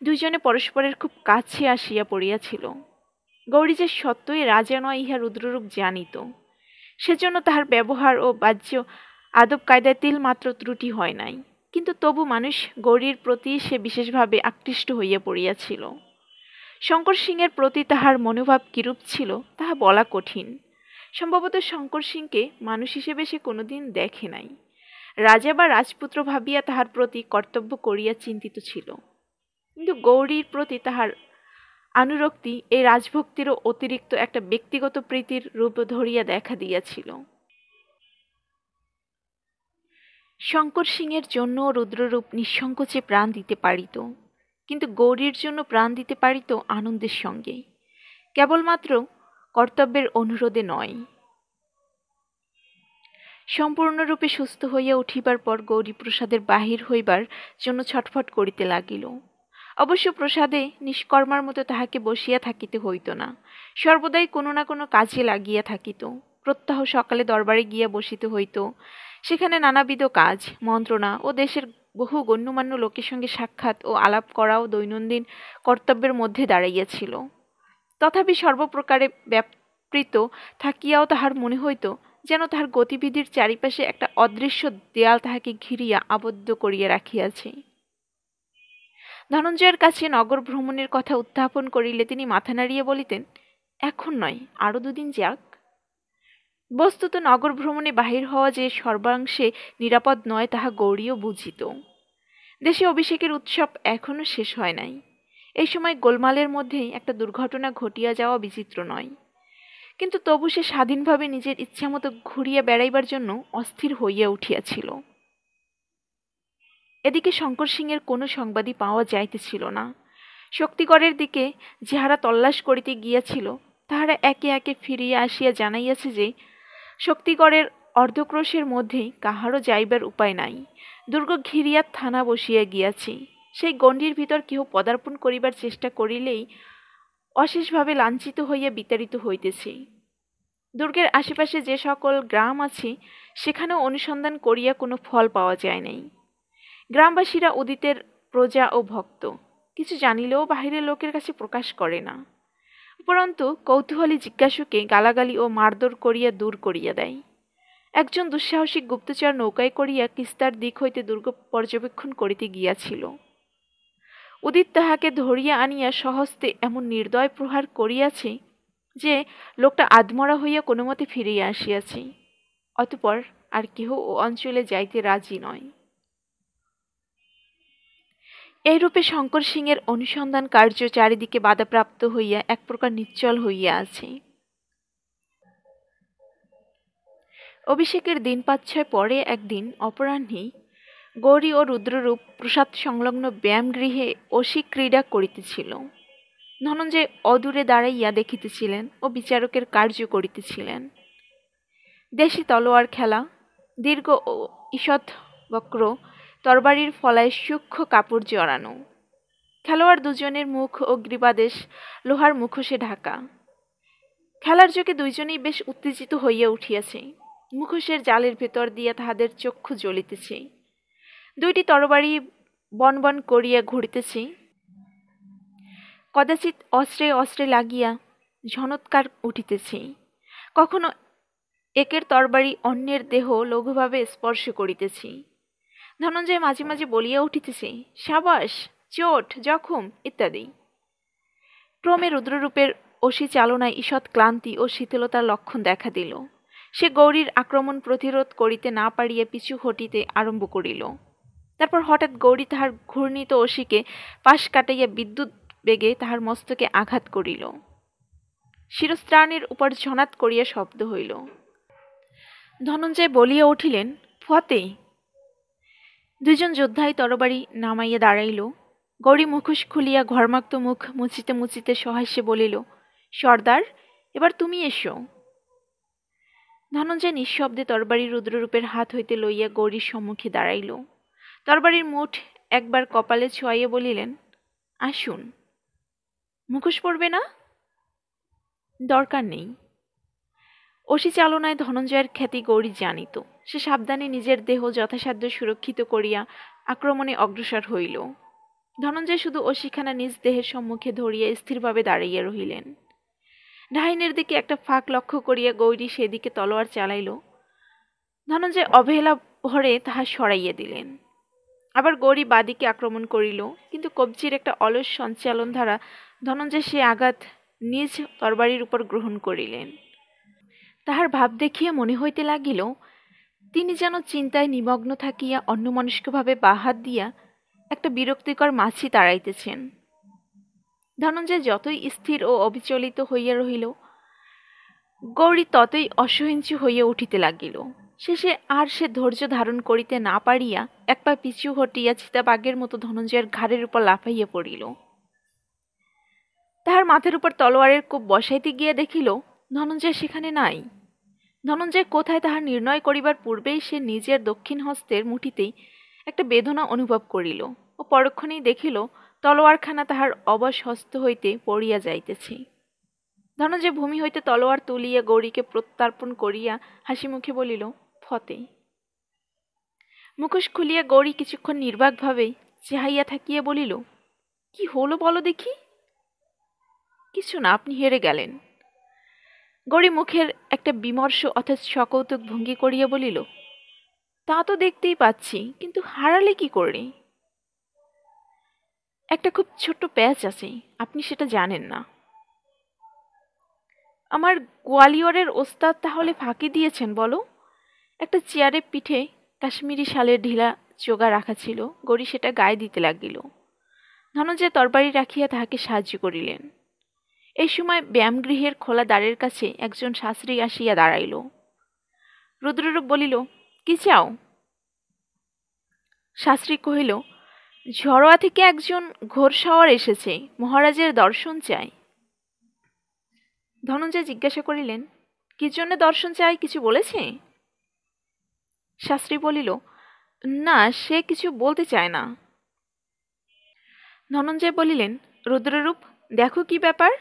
দুইজনে পরস্পরের খুব কাছে আসিয়া পড়িয়াছিল। গৌরী যে সত্যই রাজা নয় ইহা রুদ্ররূপ জানিত। সেজন্য তাহার ব্যবহার ও বাহ্য আদব কায়দায় তিলমাত্র ত্রুটি হয় নাই। কিন্তু তবু মানুষ গৌরীর প্রতি সে বিশেষভাবে আকৃষ্ট হইয়া পড়িয়াছিল। শঙ্কর সিংয়ের প্রতি তাহার মনোভাব কিরূপ ছিল তাহা বলা কঠিন। সম্ভবত শঙ্কর সিংকে মানুষ হিসেবে সে কোনোদিন দেখে নাই। রাজা বা রাজপুত্র ভাবিয়া তাহার প্রতি কর্তব্য করিয়া চিন্তিত ছিল। কিন্তু গৌরীর প্রতি তাহার অনুরক্তি এই রাজভক্তিরও অতিরিক্ত একটা ব্যক্তিগত প্রীতির রূপ ধরিয়া দেখা দিয়াছিল। শঙ্কর সিংয়ের জন্য রুদ্ররূপ নিঃসংকোচে প্রাণ দিতে পারিত, কিন্তু গৌরীর জন্য প্রাণ দিতে পারিত আনন্দের সঙ্গে, কেবলমাত্র কর্তব্যের অনুরোধে নয়। সম্পূর্ণরূপে সুস্থ হইয়া উঠিবার পর গৌরী প্রসাদের বাহির হইবার জন্য ছটফট করিতে লাগিল। অবশ্য প্রসাদে নিষ্কর্মার মতো তাহাকে বসিয়া থাকিতে হইত না, সর্বদাই কোনো না কোনো কাজে লাগিয়া থাকিত। প্রত্যহ সকালে দরবারে গিয়া বসিতে হইত। সেখানে নানাবিধ কাজ, মন্ত্রণা ও দেশের বহু গণ্যমান্য লোকের সঙ্গে সাক্ষাৎ ও আলাপ করাও দৈনন্দিন কর্তব্যের মধ্যে দাঁড়াইয়াছিল। তথাপি সর্বপ্রকারে ব্যাপৃত থাকিয়াও তাহার মনে হইত যেন তাহার গতিবিধির চারিপাশে একটা অদৃশ্য দেয়াল তাহাকে ঘিরিয়া আবদ্ধ করিয়া রাখিয়াছে। ধনঞ্জয়ের কাছে নগর ভ্রমণের কথা উত্থাপন করিলে তিনি মাথা নাড়িয়া বলিতেন, এখন নয়, আরো 2 দিন যাক। বস্তুত নগর ভ্রমণে বাহির হওয়া যে সর্বাংশে নিরাপদ নয় তাহা গৌরীও বুঝিত। দেশে অভিষেকের উৎসব এখনো শেষ হয় নাই। এই সময় গোলমালের মধ্যেই একটা দুর্ঘটনা ঘটিয়া যাওয়া বিচিত্র নয়। কিন্তু তবু সে স্বাধীনভাবে নিজের ইচ্ছামতো ঘুরিয়া বেড়াইবার জন্য অস্থির হইয়া উঠিয়াছিল। এদিকে শঙ্কর সিংয়ের কোনো সংবাদই পাওয়া যাইতেছিল না। শক্তিগড়ের দিকে যাহারা তল্লাশ করিতে গিয়াছিল তাহারা একে একে ফিরিয়া আসিয়া জানাইয়াছে যে শক্তিগড়ের অর্ধক্রোশের মধ্যেই কাহারও যাইবার উপায় নাই। দুর্গ ঘিরিয়া থানা বসিয়া গিয়াছে। সেই গণ্ডির ভিতর কেহ পদার্পণ করিবার চেষ্টা করিলেই অশেষভাবে লাঞ্ছিত হইয়া বিতাড়িত হইতেছে। দুর্গের আশেপাশে যে সকল গ্রাম আছে সেখানেও অনুসন্ধান করিয়া কোনো ফল পাওয়া যায় নাই। গ্রামবাসীরা উদিতের প্রজা ও ভক্ত, কিছু জানিলেও বাহিরের লোকের কাছে প্রকাশ করে না। উপরন্তু কৌতূহলী জিজ্ঞাসুকে গালাগালি ও মারধর করিয়া দূর করিয়া দেয়। একজন দুঃসাহসিক গুপ্তচর নৌকায় করিয়া কিস্তার দিক হইতে দুর্গ পর্যবেক্ষণ করিতে গিয়াছিল। উদিত তাহাকে ধরিয়া আনিয়া স্বহস্তে এমন নির্দয় প্রহার করিয়াছে যে লোকটা আধমরা হইয়া কোনো মতে ফিরিয়া আসিয়াছে। অতঃপর আর কেহ ও অঞ্চলে যাইতে রাজি নয়। এইরূপে শঙ্কর সিংয়ের অনুসন্ধান কার্য চারিদিকে বাধাপ্রাপ্ত হইয়া এক প্রকার নিশ্চল হইয়া আছে। অভিষেকের দিন 5-6 পরে একদিন অপরাহ্নে গৌরী ও রুদ্ররূপ প্রসাদ সংলগ্ন ব্যায়ামগৃহে অসি ক্রীড়া করিতেছিল। ধনঞ্জয় অদূরে দাঁড়াইয়া দেখিতেছিলেন ও বিচারকের কার্য করিতেছিলেন। দেশি তলোয়ার খেলা, দীর্ঘ ও ঈষৎ বক্র তরবারির ফলায় সূক্ষ্ম কাপড় জড়ানো। খেলোয়াড় দুজনের মুখ ও গ্রীবাদেশ লোহার মুখোশে ঢাকা। খেলার যোগে দুইজনেই বেশ উত্তেজিত হইয়া উঠিয়াছে। মুখোশের জালের ভেতর দিয়া তাহাদের চক্ষু জ্বলিতেছে। দুইটি তরবারি বন বন করিয়া ঘুরিতেছে, কদাচিৎ অস্ত্রে অস্ত্রে লাগিয়া ঝনৎকার উঠিতেছে। কখনো একের তরবারি অন্যের দেহ লঘুভাবে স্পর্শ করিতেছে। ধনঞ্জয় মাঝে মাঝে বলিয়া উঠিতেছে, সাবাস, চোট, জখম ইত্যাদি। ক্রমে রুদ্ররূপের অসি চালনায় ঈষৎ ক্লান্তি ও শীতলতার লক্ষণ দেখা দিল। সে গৌরীর আক্রমণ প্রতিরোধ করিতে না পারিয়া পিছু হটিতে আরম্ভ করিল। তারপর হঠাৎ গৌরী তাহার ঘূর্ণিত অসিকে পাশ কাটাইয়া বিদ্যুৎ বেগে তাহার মস্তকে আঘাত করিল। শিরস্ত্রাণের উপর ঝনাত করিয়া শব্দ হইল। ধনঞ্জয় বলিয়া উঠিলেন, ফতে। দুইজন যোদ্ধাই তরবারি নামাইয়া দাঁড়াইল। গৌরী মুখোশ খুলিয়া ঘর্মাক্ত মুখ মুছিতে মুছিতে সহাস্যে বলিল, সর্দার, এবার তুমি এসো। ধনঞ্জয় নিঃশব্দে তরবারি রুদ্ররূপের হাত হইতে লইয়া গৌরীর সম্মুখে দাঁড়াইল। তরবারির মুঠ একবার কপালে ছোঁয়াইয়া বলিলেন, আসুন। মুখোশ পরবে না? দরকার নেই। অসি চালনায় ধনঞ্জয়ের খ্যাতি গৌরী জানিত। সে সাবধানে নিজের দেহ যথাসাধ্য সুরক্ষিত করিয়া আক্রমণে অগ্রসর হইল। ধনঞ্জয় শুধু অসিখানা নিজ দেহের সম্মুখে ধরিয়া স্থিরভাবে দাঁড়াইয়া রহিলেন। ডাহিনের দিকে একটা ফাঁক লক্ষ্য করিয়া গৌরী সেদিকে তলোয়ার চালাইল। ধনঞ্জয় অবহেলা ভরে তাহা সরাইয়া দিলেন। আবার গৌরী বাদিকে আক্রমণ করিল, কিন্তু কবজির একটা অলস সঞ্চালন দ্বারা ধনঞ্জয় সে আঘাত নিজ তরবারির উপর গ্রহণ করিলেন। তাহার ভাব দেখিয়া মনে হইতে লাগিল, তিনি যেন চিন্তায় নিমগ্ন থাকিয়া অন্যমনস্কভাবে বাঁ হাত দিয়া একটা বিরক্তিকর মাছি তাড়াইতেছেন। ধনঞ্জয় যতই স্থির ও অবিচলিত হইয়া রহিল, গৌরী ততই অসহিঞ্চু হইয়া উঠিতে লাগিল। শেষে আর সে ধৈর্য ধারণ করিতে না পারিয়া এক পা পিছু হটিয়া চিতাবাঘের মতো ধনঞ্জয়ের ঘাড়ের উপর লাফাইয়া পড়িল। তাহার মাথার উপর তলোয়ারের কোপ বসাইতে গিয়া দেখিল, ধনঞ্জয় সেখানে নাই। ধনঞ্জয় কোথায় তাহার নির্ণয় করিবার পূর্বেই সে নিজের দক্ষিণ হস্তের মুঠিতেই একটা বেদনা অনুভব করিল ও পরক্ষণেই দেখিল তলোয়ারখানা তাহার অবশ হস্ত হইতে পড়িয়া যাইতেছে। ধনঞ্জয় ভূমি হইতে তলোয়ার তুলিয়া গৌরীকে প্রত্যর্পণ করিয়া হাসি মুখে বলিল, ফতে। মুখোশ খুলিয়া গৌরী কিছুক্ষণ নির্বাকভাবে চাহাইয়া থাকিয়া বলিল, কি হলো বলো দেখি। কিছু না, আপনি হেরে গেলেন। গৌরী মুখের একটা বিমর্ষ অর্থাৎ সকৌতুক ভঙ্গি করিয়া বলিল, তা তো দেখতেই পাচ্ছি, কিন্তু হারালে কি করে? একটা খুব ছোট্ট প্যাচ আছে, আপনি সেটা জানেন না। আমার গোয়ালিয়রের ওস্তাদ তাহলে ফাঁকি দিয়েছেন বলো? একটা চেয়ারের পিঠে কাশ্মীরি শালের ঢিলা চোগা রাখা ছিল, গৌরী সেটা গায়ে দিতে লাগিল। ধনঞ্জয় তরবারি রাখিয়া তাহাকে সাহায্য করিলেন। এই সময় ব্যায়ামগৃহের খোলা দ্বারের কাছে একজন শাস্ত্রী আসিয়া দাঁড়াইল। রুদ্ররূপ বলিল, কি চাও? শাস্ত্রী কহিল, ঝড়োয়া থেকে একজন ঘোড়সাওয়ার এসেছে, মহারাজের দর্শন চাই। ধনঞ্জয় জিজ্ঞাসা করিলেন, কি জন্য দর্শন চাই, কিছু বলেছে? শাস্ত্রী বলিল, না, সে কিছু বলতে চায় না। ধনঞ্জয় বলিলেন, রুদ্ররূপ, দেখো কি ব্যাপার।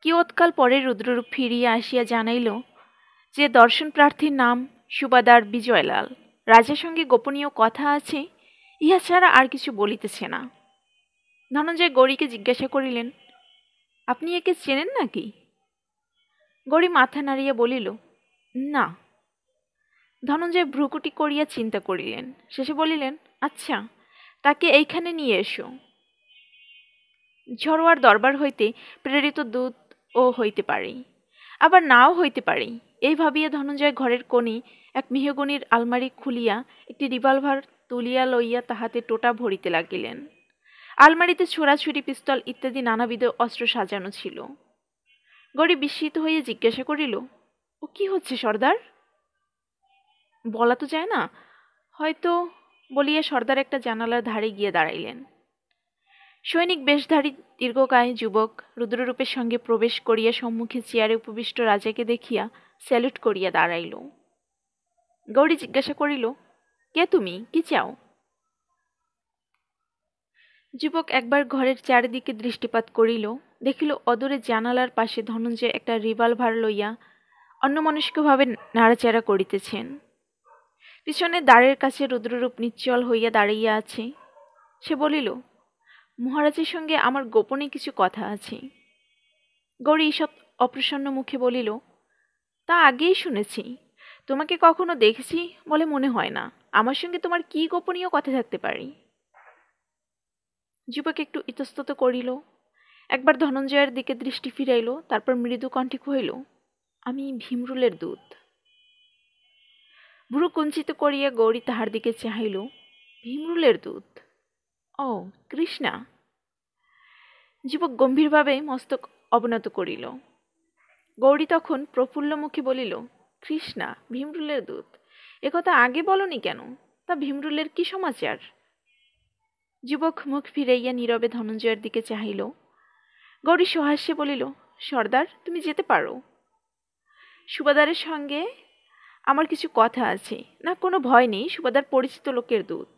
কিয়ৎকাল পরে রুদ্ররূপ ফিরিয়া আসিয়া জানাইল যে দর্শন প্রার্থীর নাম সুবাদার বিজয়লাল। রাজার সঙ্গে গোপনীয় কথা আছে, ইহা ছাড়া আর কিছু বলিতেছে না। ধনঞ্জয় গৌরীকে জিজ্ঞাসা করিলেন, আপনি একে চেনেন নাকি? গৌরী মাথা নাড়িয়া বলিল, না। ধনঞ্জয় ভ্রুকুটি করিয়া চিন্তা করিলেন, শেষে বলিলেন, আচ্ছা, তাকে এইখানে নিয়ে এসো। ঝড়োয়ার দরবার হইতে প্রেরিত দূতও হইতে পারে, আবার নাও হইতে পারে। এই ভাবিয়া ধনঞ্জয় ঘরের কোণে এক মেহগনির আলমারি খুলিয়া একটি রিভলভার তুলিয়া লইয়া তাহাতে টোটা ভরিতে লাগিলেন। আলমারিতে ছোড়াছুরি, পিস্তল ইত্যাদি নানাবিধ অস্ত্র সাজানো ছিল। গৌরী বিস্মিত হইয়া জিজ্ঞাসা করিল, ও কি হচ্ছে সর্দার? বলা তো যায় না, হয়তো, বলিয়া সর্দার একটা জানালার ধারে গিয়ে দাঁড়াইলেন। সৈনিক বেশধারী দীর্ঘকায় যুবক রুদ্ররূপের সঙ্গে প্রবেশ করিয়া সম্মুখে চেয়ারে উপবিষ্ট রাজাকে দেখিয়া স্যালুট করিয়া দাঁড়াইল। গৌরী জিজ্ঞাসা করিল, কে তুমি, কি চাও? যুবক একবার ঘরের চারিদিকে দৃষ্টিপাত করিল, দেখিল অদূরে জানালার পাশে ধনঞ্জয় একটা রিভলভার লইয়া অন্যমনস্কভাবে নাড়াচাড়া করিতেছেন। পিছনে দ্বারের কাছে রুদ্ররূপ নিশ্চল হইয়া দাঁড়াইয়া আছে। সে বলিল, মহারাজের সঙ্গে আমার গোপনে কিছু কথা আছে। গৌরী ঈষৎ অপ্রসন্ন মুখে বলিল, তা আগেই শুনেছি। তোমাকে কখনো দেখেছি বলে মনে হয় না। আমার সঙ্গে তোমার কি গোপনীয় কথা থাকতে পারি? যুবক একটু ইতস্তত করিল, একবার ধনঞ্জয়ের দিকে দৃষ্টি ফিরাইল, তারপর মৃদু কণ্ঠে কহিল, আমি ভীমরুলের দূত। ভ্রু কুঞ্চিত করিয়া গৌরী তাহার দিকে চাহিল। ভীমরুলের দূত? ও, কৃষ্ণা। যুবক গম্ভীরভাবে মস্তক অবনত করিল। গৌরী তখন প্রফুল্ল মুখে বলিল, কৃষ্ণা ভীমরুলের দূত? একথা আগে বলনি কেন? তা ভীমরুলের কি সমাচার? যুবক মুখ ফিরাইয়া নীরবে ধনঞ্জয়ের দিকে চাহিল। গৌরী সহাস্যে বলিল, সর্দার, তুমি যেতে পারো। সুবাদারের সঙ্গে আমার কিছু কথা আছে। না, কোনো ভয় নেই, সুবাদার পরিচিত লোকের দূত।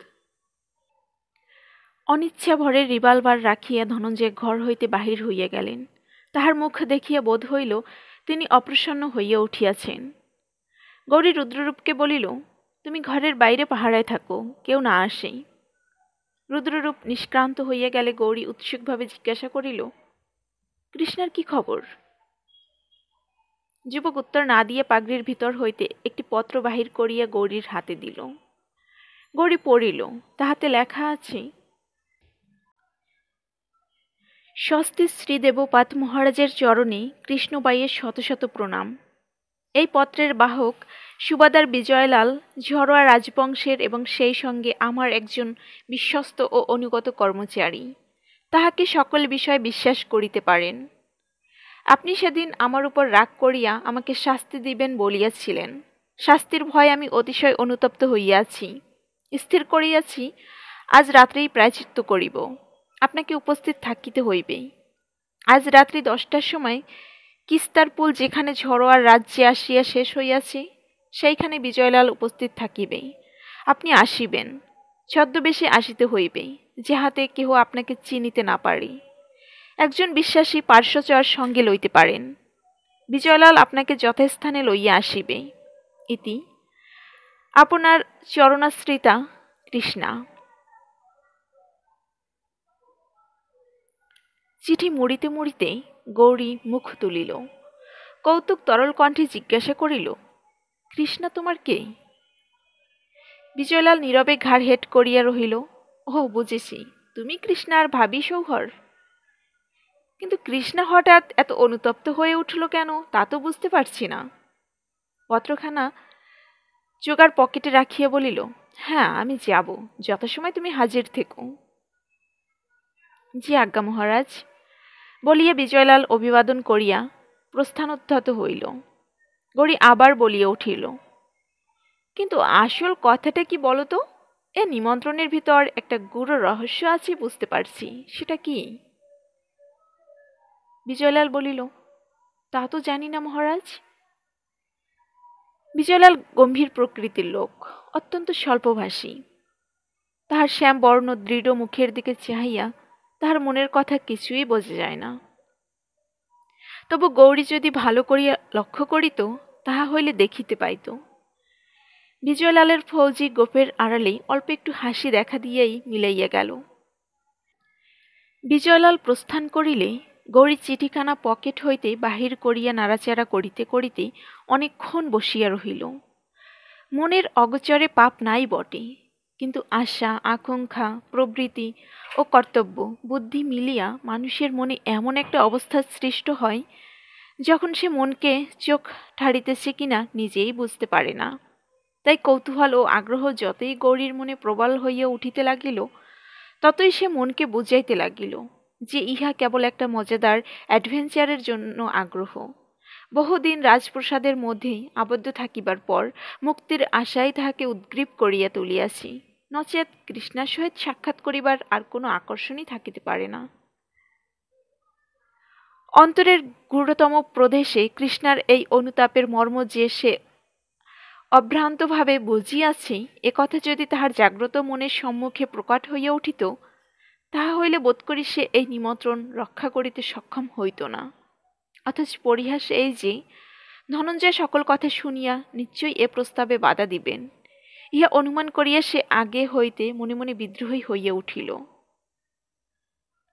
অনিচ্ছা ভরে রিভলভার রাখিয়া ধনঞ্জয় ঘর হইতে বাহির হইয়া গেলেন। তাহার মুখ দেখিয়া বোধ হইল তিনি অপ্রসন্ন হইয়া উঠিয়াছেন। গৌরী রুদ্ররূপকে বলিল, তুমি ঘরের বাইরে পাহারায় থাকো, কেউ না আসে। রুদ্ররূপ নিষ্ক্রান্ত হইয়া গেলে গৌরী উৎসুকভাবে জিজ্ঞাসা করিল, কৃষ্ণার কি খবর? যুবক উত্তর না দিয়ে পাগড়ির ভিতর হইতে একটি পত্র বাহির করিয়া গৌরীর হাতে দিল। গৌরী পড়িল। তাহাতে লেখা আছে, স্বস্তি শ্রীদেবপাত মহারাজের চরণে কৃষ্ণবাইয়ের শত শত প্রণাম। এই পত্রের বাহক সুবাদার বিজয়লাল ঝরোয়া রাজবংশের এবং সেই সঙ্গে আমার একজন বিশ্বস্ত ও অনুগত কর্মচারী। তাহাকে সকল বিষয় বিশ্বাস করিতে পারেন। আপনি সেদিন আমার উপর রাগ করিয়া আমাকে শাস্তি দিবেন বলিয়াছিলেন। শাস্তির ভয়ে আমি অতিশয় অনুতপ্ত হইয়াছি। স্থির করিয়াছি আজ রাত্রেই প্রায়শ্চিত্ত করিব। আপনাকে উপস্থিত থাকিতে হইবে। আজ রাত্রি 10টার সময় কিস্তারপুল যেখানে ঝরোয়ার রাজ্যে আসিয়া শেষ হইয়াছে, সেইখানে বিজয়লাল উপস্থিত থাকিবে। আপনি আসিবেন। ছদ্মবেশে আসিতে হইবে, যাহাতে কেহ আপনাকে চিনিতে না পারে। একজন বিশ্বাসী পার্শ্বচর সঙ্গে লইতে পারেন। বিজয়লাল আপনাকে যথাস্থানে লইয়া আসিবে। ইতি আপনার চরণাশ্রিতা কৃষ্ণা। চিঠি মুড়িতে মুড়িতে গৌরী মুখ তুলিল। কৌতুক তরল কণ্ঠে জিজ্ঞাসা করিল, কৃষ্ণা তোমার কে? বিজয়লাল নীরবে ঘাড় হেট করিয়া রহিল। ও, বুঝেছি, তুমি কৃষ্ণার ভাবি সৌহর। কিন্তু কৃষ্ণা হঠাৎ এত অনুতপ্ত হয়ে উঠল কেন, তা তো বুঝতে পারছি না। পত্রখানা চোগার পকেটে রাখিয়া বলিল, হ্যাঁ, আমি যাব, যথাসময় তুমি হাজির থেকো। জি আজ্ঞা মহারাজ, বলিয়া বিজয়লাল অভিবাদন করিয়া প্রস্থানোদ্ধত হইল। গৌরী আবার বলিয়া উঠিল, কিন্তু আসল কথাটা কি বলো তো? এ নিমন্ত্রণের ভিতর একটা গূঢ় রহস্য আছে, বুঝতে পারছি। সেটা কি? বিজয়লাল বলিল, তা তো জানি না মহারাজ। বিজয়লাল গম্ভীর প্রকৃতির লোক, অত্যন্ত স্বল্পভাষী। তাহার শ্যামবর্ণ দৃঢ় মুখের দিকে চাহিয়া তাহার মনের কথা কিছুই বোঝা যায় না। তবু গৌরী যদি ভালো করিয়া লক্ষ্য করিত, তাহা হইলে দেখিতে পাইত। বিজয়লালের ফৌজি গোপের আড়ালে অল্প একটু হাসি দেখা দিয়েই মিলাইয়া গেল। বিজয়লাল প্রস্থান করিলে গৌরী চিঠিখানা পকেট হইতে বাহির করিয়া নাড়াচাড়া করিতে করিতে অনেকক্ষণ বসিয়া রহিল। মনের অগোচরে পাপ নাই বটে, কিন্তু আশা, আকাঙ্ক্ষা, প্রবৃত্তি ও কর্তব্য বুদ্ধি মিলিয়া মানুষের মনে এমন একটা অবস্থার সৃষ্ট হয়, যখন সে মনকে চোখ ঠাড়িতেছে কিনা নিজেই বুঝতে পারে না। তাই কৌতূহল ও আগ্রহ যতই গৌরীর মনে প্রবল হইয়া উঠিতে লাগিল, ততই সে মনকে বুঝাইতে লাগিল যে ইহা কেবল একটা মজাদার অ্যাডভেঞ্চারের জন্য আগ্রহ। বহুদিন রাজপ্রসাদের মধ্যে আবদ্ধ থাকিবার পর মুক্তির আশায় তাহাকে উদ্গ্রীব করিয়া তুলিয়াছি, নচেত কৃষ্ণার সহিত সাক্ষাৎ করিবার আর কোনো আকর্ষণই থাকিতে পারে না। অন্তরের গূঢ়তম প্রদেশে কৃষ্ণার এই অনুতাপের মর্ম যে সে অভ্রান্তভাবে বুঝিয়াছে, একথা যদি তাহার জাগ্রত মনের সম্মুখে প্রকট হইয়া উঠিত, তাহা হইলে বোধ করি সে এই নিমন্ত্রণ রক্ষা করিতে সক্ষম হইত না। অথচ পরিহাস এই যে, ধনঞ্জয় সকল কথা শুনিয়া নিশ্চয়ই এ প্রস্তাবে বাধা দিবেন। ইহা অনুমান করিয়া সে আগে হইতে মনে মনে বিদ্রোহী হইয়া উঠিল।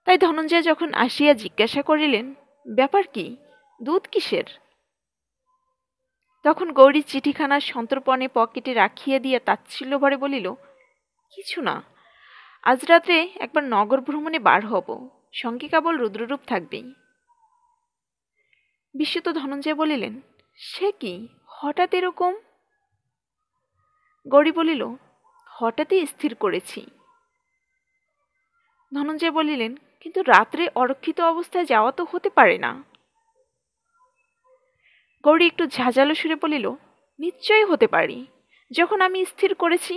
তাই ধনঞ্জয় যখন আসিয়া জিজ্ঞাসা করিলেন, ব্যাপার কি, দুধ কিসের? তখন গৌরী চিঠিখানা সন্তর্পণে পকেটে রাখিয়া দিয়া তাচ্ছিল্য ভরে বলিল, কিছু না, আজ রাত্রে একবার নগর ভ্রমণে বার হব, সঙ্গে কেবল রুদ্ররূপ থাকবেই। বিস্মিত ধনঞ্জয় বলিলেন, সে কি, হঠাৎ এরকম? গৌরী বলিল, হঠাৎই স্থির করেছি। ধনঞ্জয় বলিলেন, কিন্তু রাত্রে অরক্ষিত অবস্থায় যাওয়া তো হতে পারে না। গৌরী একটু ঝাঁঝালো সুরে বলিল, নিশ্চয়ই হতে পারি, যখন আমি স্থির করেছি।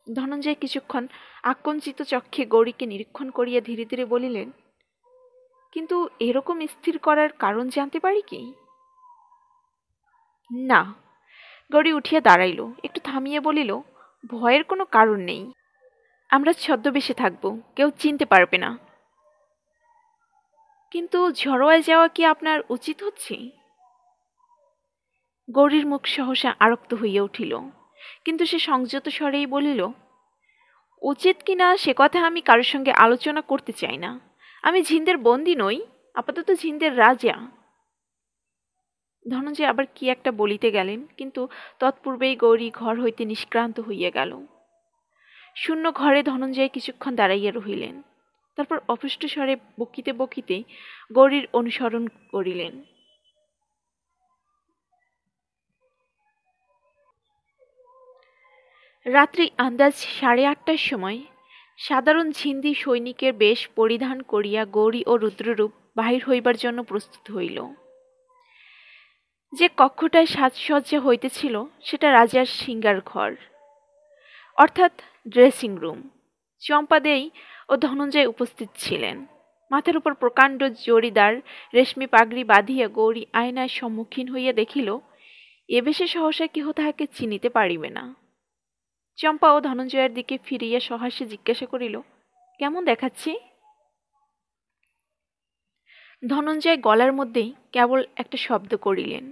ধনঞ্জয় কিছুক্ষণ আকঞ্চিত চক্ষে গৌরীকে নিরীক্ষণ করিয়া ধীরে ধীরে বলিলেন, কিন্তু এরকম স্থির করার কারণ জানতে পারি কি? না। গৌরী উঠিয়া দাঁড়াইল, একটু থামিয়ে বলিল, ভয়ের কোনো কারণ নেই, আমরা ছদ্মবেশে থাকব, কেউ চিনতে পারবে না। কিন্তু ঝড়োয়ায় যাওয়া কি আপনার উচিত হচ্ছে? গৌরীর মুখ সহসা আরক্ত হইয়া উঠিল, কিন্তু সে সংযত স্বরেই বলিল, উচিত কিনা সে কথা আমি কারোর সঙ্গে আলোচনা করতে চাই না। আমি ঝিন্দের বন্দী নই, আপাতত ঝিন্দের রাজা। ধনঞ্জয় আবার কি একটা বলিতে গেলেন, কিন্তু তৎপূর্বেই গৌরী ঘর হইতে নিষ্ক্রান্ত হইয়া গেল। শূন্য ঘরে ধনঞ্জয় কিছুক্ষণ দাঁড়াইয়া রহিলেন, তারপর অপুষ্ট স্বরে বকিতে বকিতে গৌরীর অনুসরণ করিলেন। রাত্রি আন্দাজ 8:30টার সময় সাধারণ ঝিন্দি সৈনিকের বেশ পরিধান করিয়া গৌরী ও রুদ্ররূপ বাহির হইবার জন্য প্রস্তুত হইল। যে কক্ষটায় সাজসজ্জা হইতেছিল সেটা রাজার সিঙ্গার ঘর, অর্থাৎ ড্রেসিং রুম। চম্পাদেই ও ধনঞ্জয় উপস্থিত ছিলেন। মাথার উপর প্রকাণ্ড জরিদার রেশমি পাগড়ি বাঁধিয়া গৌরী আয়নায় সম্মুখীন হইয়া দেখিল, এ বেশে সহসা কেহ তাহাকে চিনিতে পারিবে না। চম্পা ও ধনঞ্জয়ের দিকে ফিরিয়া সহাস্যে জিজ্ঞাসা করিল, কেমন দেখাচ্ছি? ধনঞ্জয় গলার মধ্যেই কেবল একটা শব্দ করিলেন।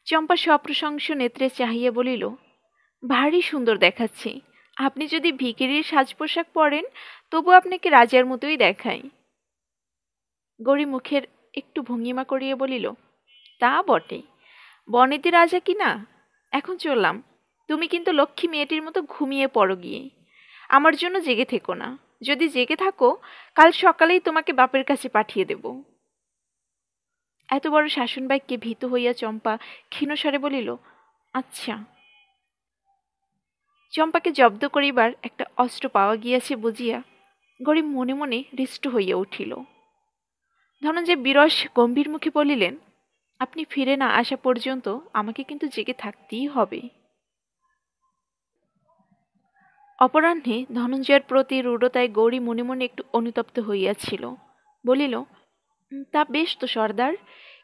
চম্পা সপ্রশংস নেত্রে চাহিয়া বলিল, ভারী সুন্দর দেখাচ্ছে। আপনি যদি ভিখিরির সাজ পোশাক পরেন তবু আপনাকে রাজার মতোই দেখায়। গৌরী মুখের একটু ভঙ্গিমা করিয়া বলিল, তা বটে, বনেদি রাজা কি না। এখন চললাম, তুমি কিন্তু লক্ষ্মী মেয়েটির মতো ঘুমিয়ে পড়ো গিয়ে, আমার জন্য জেগে থেকো না। যদি জেগে থাকো, কাল সকালেই তোমাকে বাপের কাছে পাঠিয়ে দেব। এত বড় শাসনবাক্যে ভীত হইয়া চম্পা ক্ষীণস্বরে বলিল, আচ্ছা। চম্পাকে জব্দ করিবার একটা অস্ত্র পাওয়া গিয়াছে বুঝিয়া গৌরী মনে মনে হৃষ্ট হইয়া উঠিল। ধনঞ্জয় বিরস গম্ভীর মুখে বলিলেন, আপনি ফিরে না আসা পর্যন্ত আমাকে কিন্তু জেগে থাকতেই হবে। অপরাহ্নে ধনঞ্জয়ের প্রতি রূঢ়তায় গৌরী মনে মনে একটু অনুতপ্ত হইয়াছিল। বলিল, তা বেশ তো সর্দার,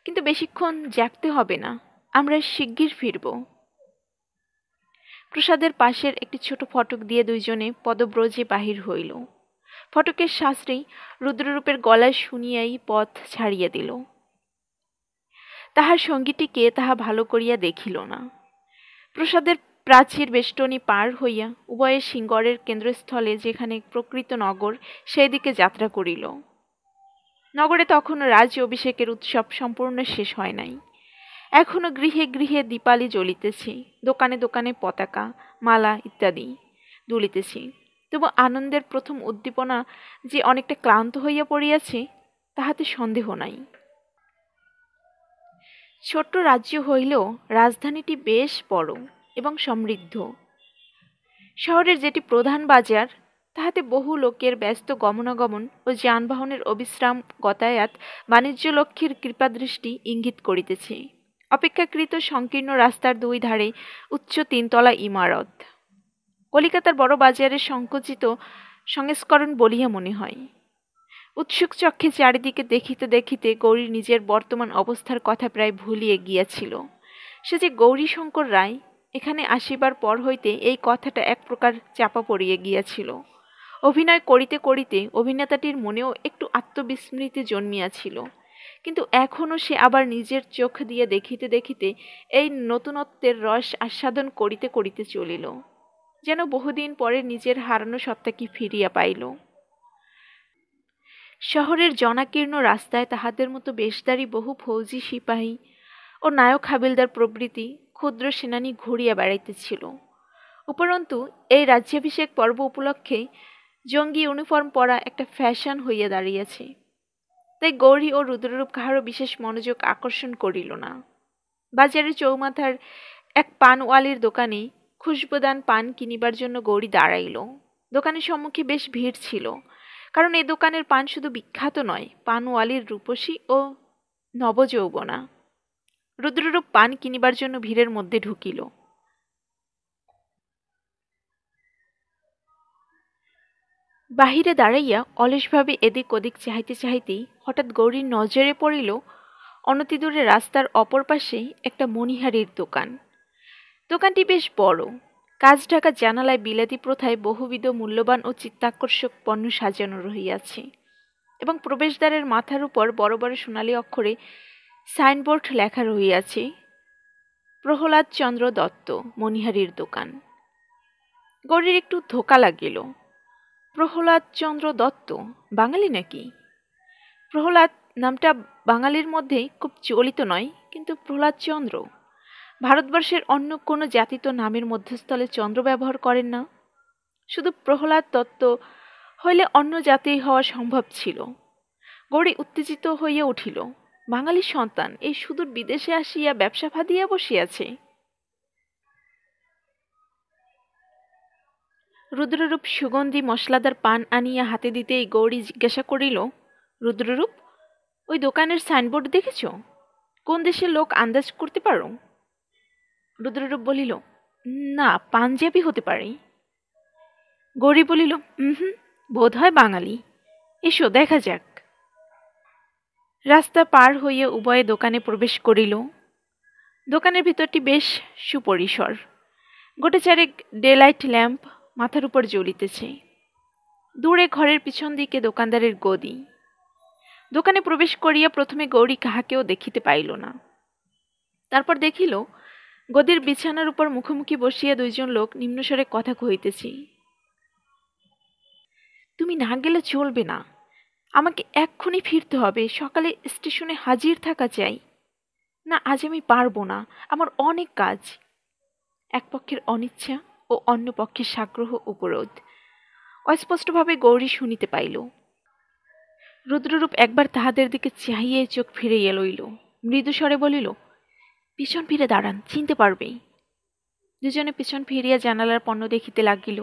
কিন্তু বেশিক্ষণ জাগতে হবে না, আমরা শিগগির ফিরব। প্রসাদের পাশের একটি ছোট ফটক দিয়ে দুইজনে পদব্রজে বাহির হইল। ফটকের শাস্ত্রেই রুদ্ররূপের গলায় শুনিয়াই পথ ছাড়িয়া দিল। তাহার সঙ্গীটিকে তাহা ভালো করিয়া দেখিল না। প্রসাদের প্রাচীর বেষ্টনী পার হইয়া উভয়ে সিংগড়ের কেন্দ্রস্থলে, যেখানে প্রকৃত নগর, সেই দিকে যাত্রা করিল। নগরে তখনও রাজ অভিষেকের উৎসব সম্পূর্ণ শেষ হয় নাই। এখনো গৃহে গৃহে দীপালি জ্বলিতেছে, দোকানে দোকানে পতাকা, মালা ইত্যাদি দুলিতেছে। তবু আনন্দের প্রথম উদ্দীপনা যে অনেকটা ক্লান্ত হইয়া পড়িয়াছে তাহাতে সন্দেহ নাই। ছোট্ট রাজ্য হইলেও রাজধানীটি বেশ বড় এবং সমৃদ্ধ। শহরের যেটি প্রধান বাজার, তাহাতে বহু লোকের ব্যস্ত গমনাগমন ও যানবাহনের অবিশ্রাম গতায়াত বাণিজ্য লক্ষ্মীর কৃপাদৃষ্টি ইঙ্গিত করিতেছে। অপেক্ষাকৃত সংকীর্ণ রাস্তার দুই ধারে উচ্চ 3তলা ইমারত। কলিকাতার বড় বাজারের সংকুচিত সংস্করণ বলিয়া মনে হয়। উৎসুক চক্ষে চারিদিকে দেখিতে দেখিতে গৌরীর নিজের বর্তমান অবস্থার কথা প্রায় ভুলিয়ে গিয়াছিল। সে যে গৌরীশঙ্কর রায়, এখানে আসিবার পর হইতে এই কথাটা এক প্রকার চাপা পড়িয়া গিয়াছিল। অভিনয় করিতে করিতে অভিনেতাটির মনেও একটু আত্মবিস্মৃতি জন্মিয়াছিল। কিন্তু এখনও সে আবার নিজের চোখ দিয়ে দেখিতে দেখিতে এই নতুনত্বের রস আস্বাদন করিতে করিতে চলিল, যেন বহুদিন পরে নিজের হারানো সত্তাকে ফিরিয়া পাইল। শহরের জনাকীর্ণ রাস্তায় তাহাদের মতো বেশধারী বহু ফৌজি সিপাহী ও নায়ক হাবিলদার প্রভৃতি ক্ষুদ্র সেনানী ঘুরিয়া বেড়াইতেছিল। উপরন্তু এই রাজ্যাভিষেক পর্ব উপলক্ষে জঙ্গি ইউনিফর্ম পরা একটা ফ্যাশন হইয়া দাঁড়িয়েছে, তাই গৌরী ও রুদ্ররূপ কাহারও বিশেষ মনোযোগ আকর্ষণ করিল না। বাজারের চৌমাথার এক পানওয়ালির দোকানে খুশবুদান পান কিনিবার জন্য গৌরী দাঁড়াইল। দোকানের সম্মুখে বেশ ভিড় ছিল, কারণ এই দোকানের পান শুধু বিখ্যাত নয়, পানওয়ালির রূপসী ও নবযৌবনা। রুদ্ররূপ পান কিনিবার জন্য ভিড়ের মধ্যে ঢুকিল। বাহিরে দাঁড়াইয়া অলসভাবে এদিক ওদিক চাহিতে চাহিতেই হঠাৎ গৌরীর নজরে পড়িল অনতিদূরে রাস্তার অপর পাশে একটা মণিহারির দোকান। দোকানটি বেশ বড়, কাঁচ ঢাকা জানালায় বিলাতি প্রথায় বহুবিধ মূল্যবান ও চিত্তাকর্ষক পণ্য সাজানো রহিয়াছে, এবং প্রবেশদ্বারের মাথার উপর বড় বড় সোনালী অক্ষরে সাইনবোর্ড লেখা রহিয়াছে, প্রহ্লাদ চন্দ্র দত্ত, মণিহারির দোকান। গৌরীর একটু ধোকা লাগিল। প্রহ্লাদ চন্দ্র দত্ত বাঙালি নাকি? প্রহ্লাদ নামটা বাঙালির মধ্যে খুব চলিত নয়, কিন্তু প্রহ্লাদ চন্দ্র, ভারতবর্ষের অন্য কোনো জাতি তো নামের মধ্যস্থলে চন্দ্র ব্যবহার করেন না। শুধু প্রহ্লাদ দত্ত হইলে অন্য জাতি হওয়া সম্ভব ছিল। গৌরী উত্তেজিত হইয়া উঠিল। বাঙালির সন্তান এই সুদূর বিদেশে আসিয়া ব্যবসা ফাঁদিয়া বসিয়াছে। রুদ্ররূপ সুগন্ধি মশলাদার পান আনিয়া হাতে দিতেই গৌরী জিজ্ঞাসা করিল, রুদ্ররূপ, ওই দোকানের সাইনবোর্ড দেখেছ? কোন দেশের লোক আন্দাজ করতে পারো? রুদ্ররূপ বলিল, না, পাঞ্জাবি হতে পারে। গৌরী বলিল, বোধ হয় বাঙালি। এসো দেখা যাক। রাস্তা পার হইয়া উভয়ে দোকানে প্রবেশ করিল। দোকানের ভিতরটি বেশ সুপরিসর। গোটে চারেক ডেলাইট ল্যাম্প মাথার উপর জ্বলিতেছে। দূরে ঘরের পিছন দিকে দোকানদারের গদি। দোকানে প্রবেশ করিয়া প্রথমে গৌরী কাহাকেও দেখিতে পাইল না। তারপর দেখিল গদির বিছানার উপর মুখোমুখি বসিয়া দুইজন লোক নিম্নস্বরে কথা কহিতেছে। তুমি না গেলে চলবে না, আমাকে এক্ষুনি ফিরতে হবে, সকালে স্টেশনে হাজির থাকা চাই। না, আজ আমি পারবো না, আমার অনেক কাজ। এক পক্ষের অনিচ্ছা ও অন্য পক্ষের সাগ্রহ উপরোধ অস্পষ্টভাবে গৌরী শুনিতে পাইল। রুদ্ররূপ একবার তাহাদের দিকে চাহিয়ে চোখ ফিরাইয়া লইল, মৃদুস্বরে বলিল, পিছন ফিরে দাঁড়ান, চিনতে পারবেই। দুজনে পিছন ফিরিয়া জানালার পণ্য দেখিতে লাগিল।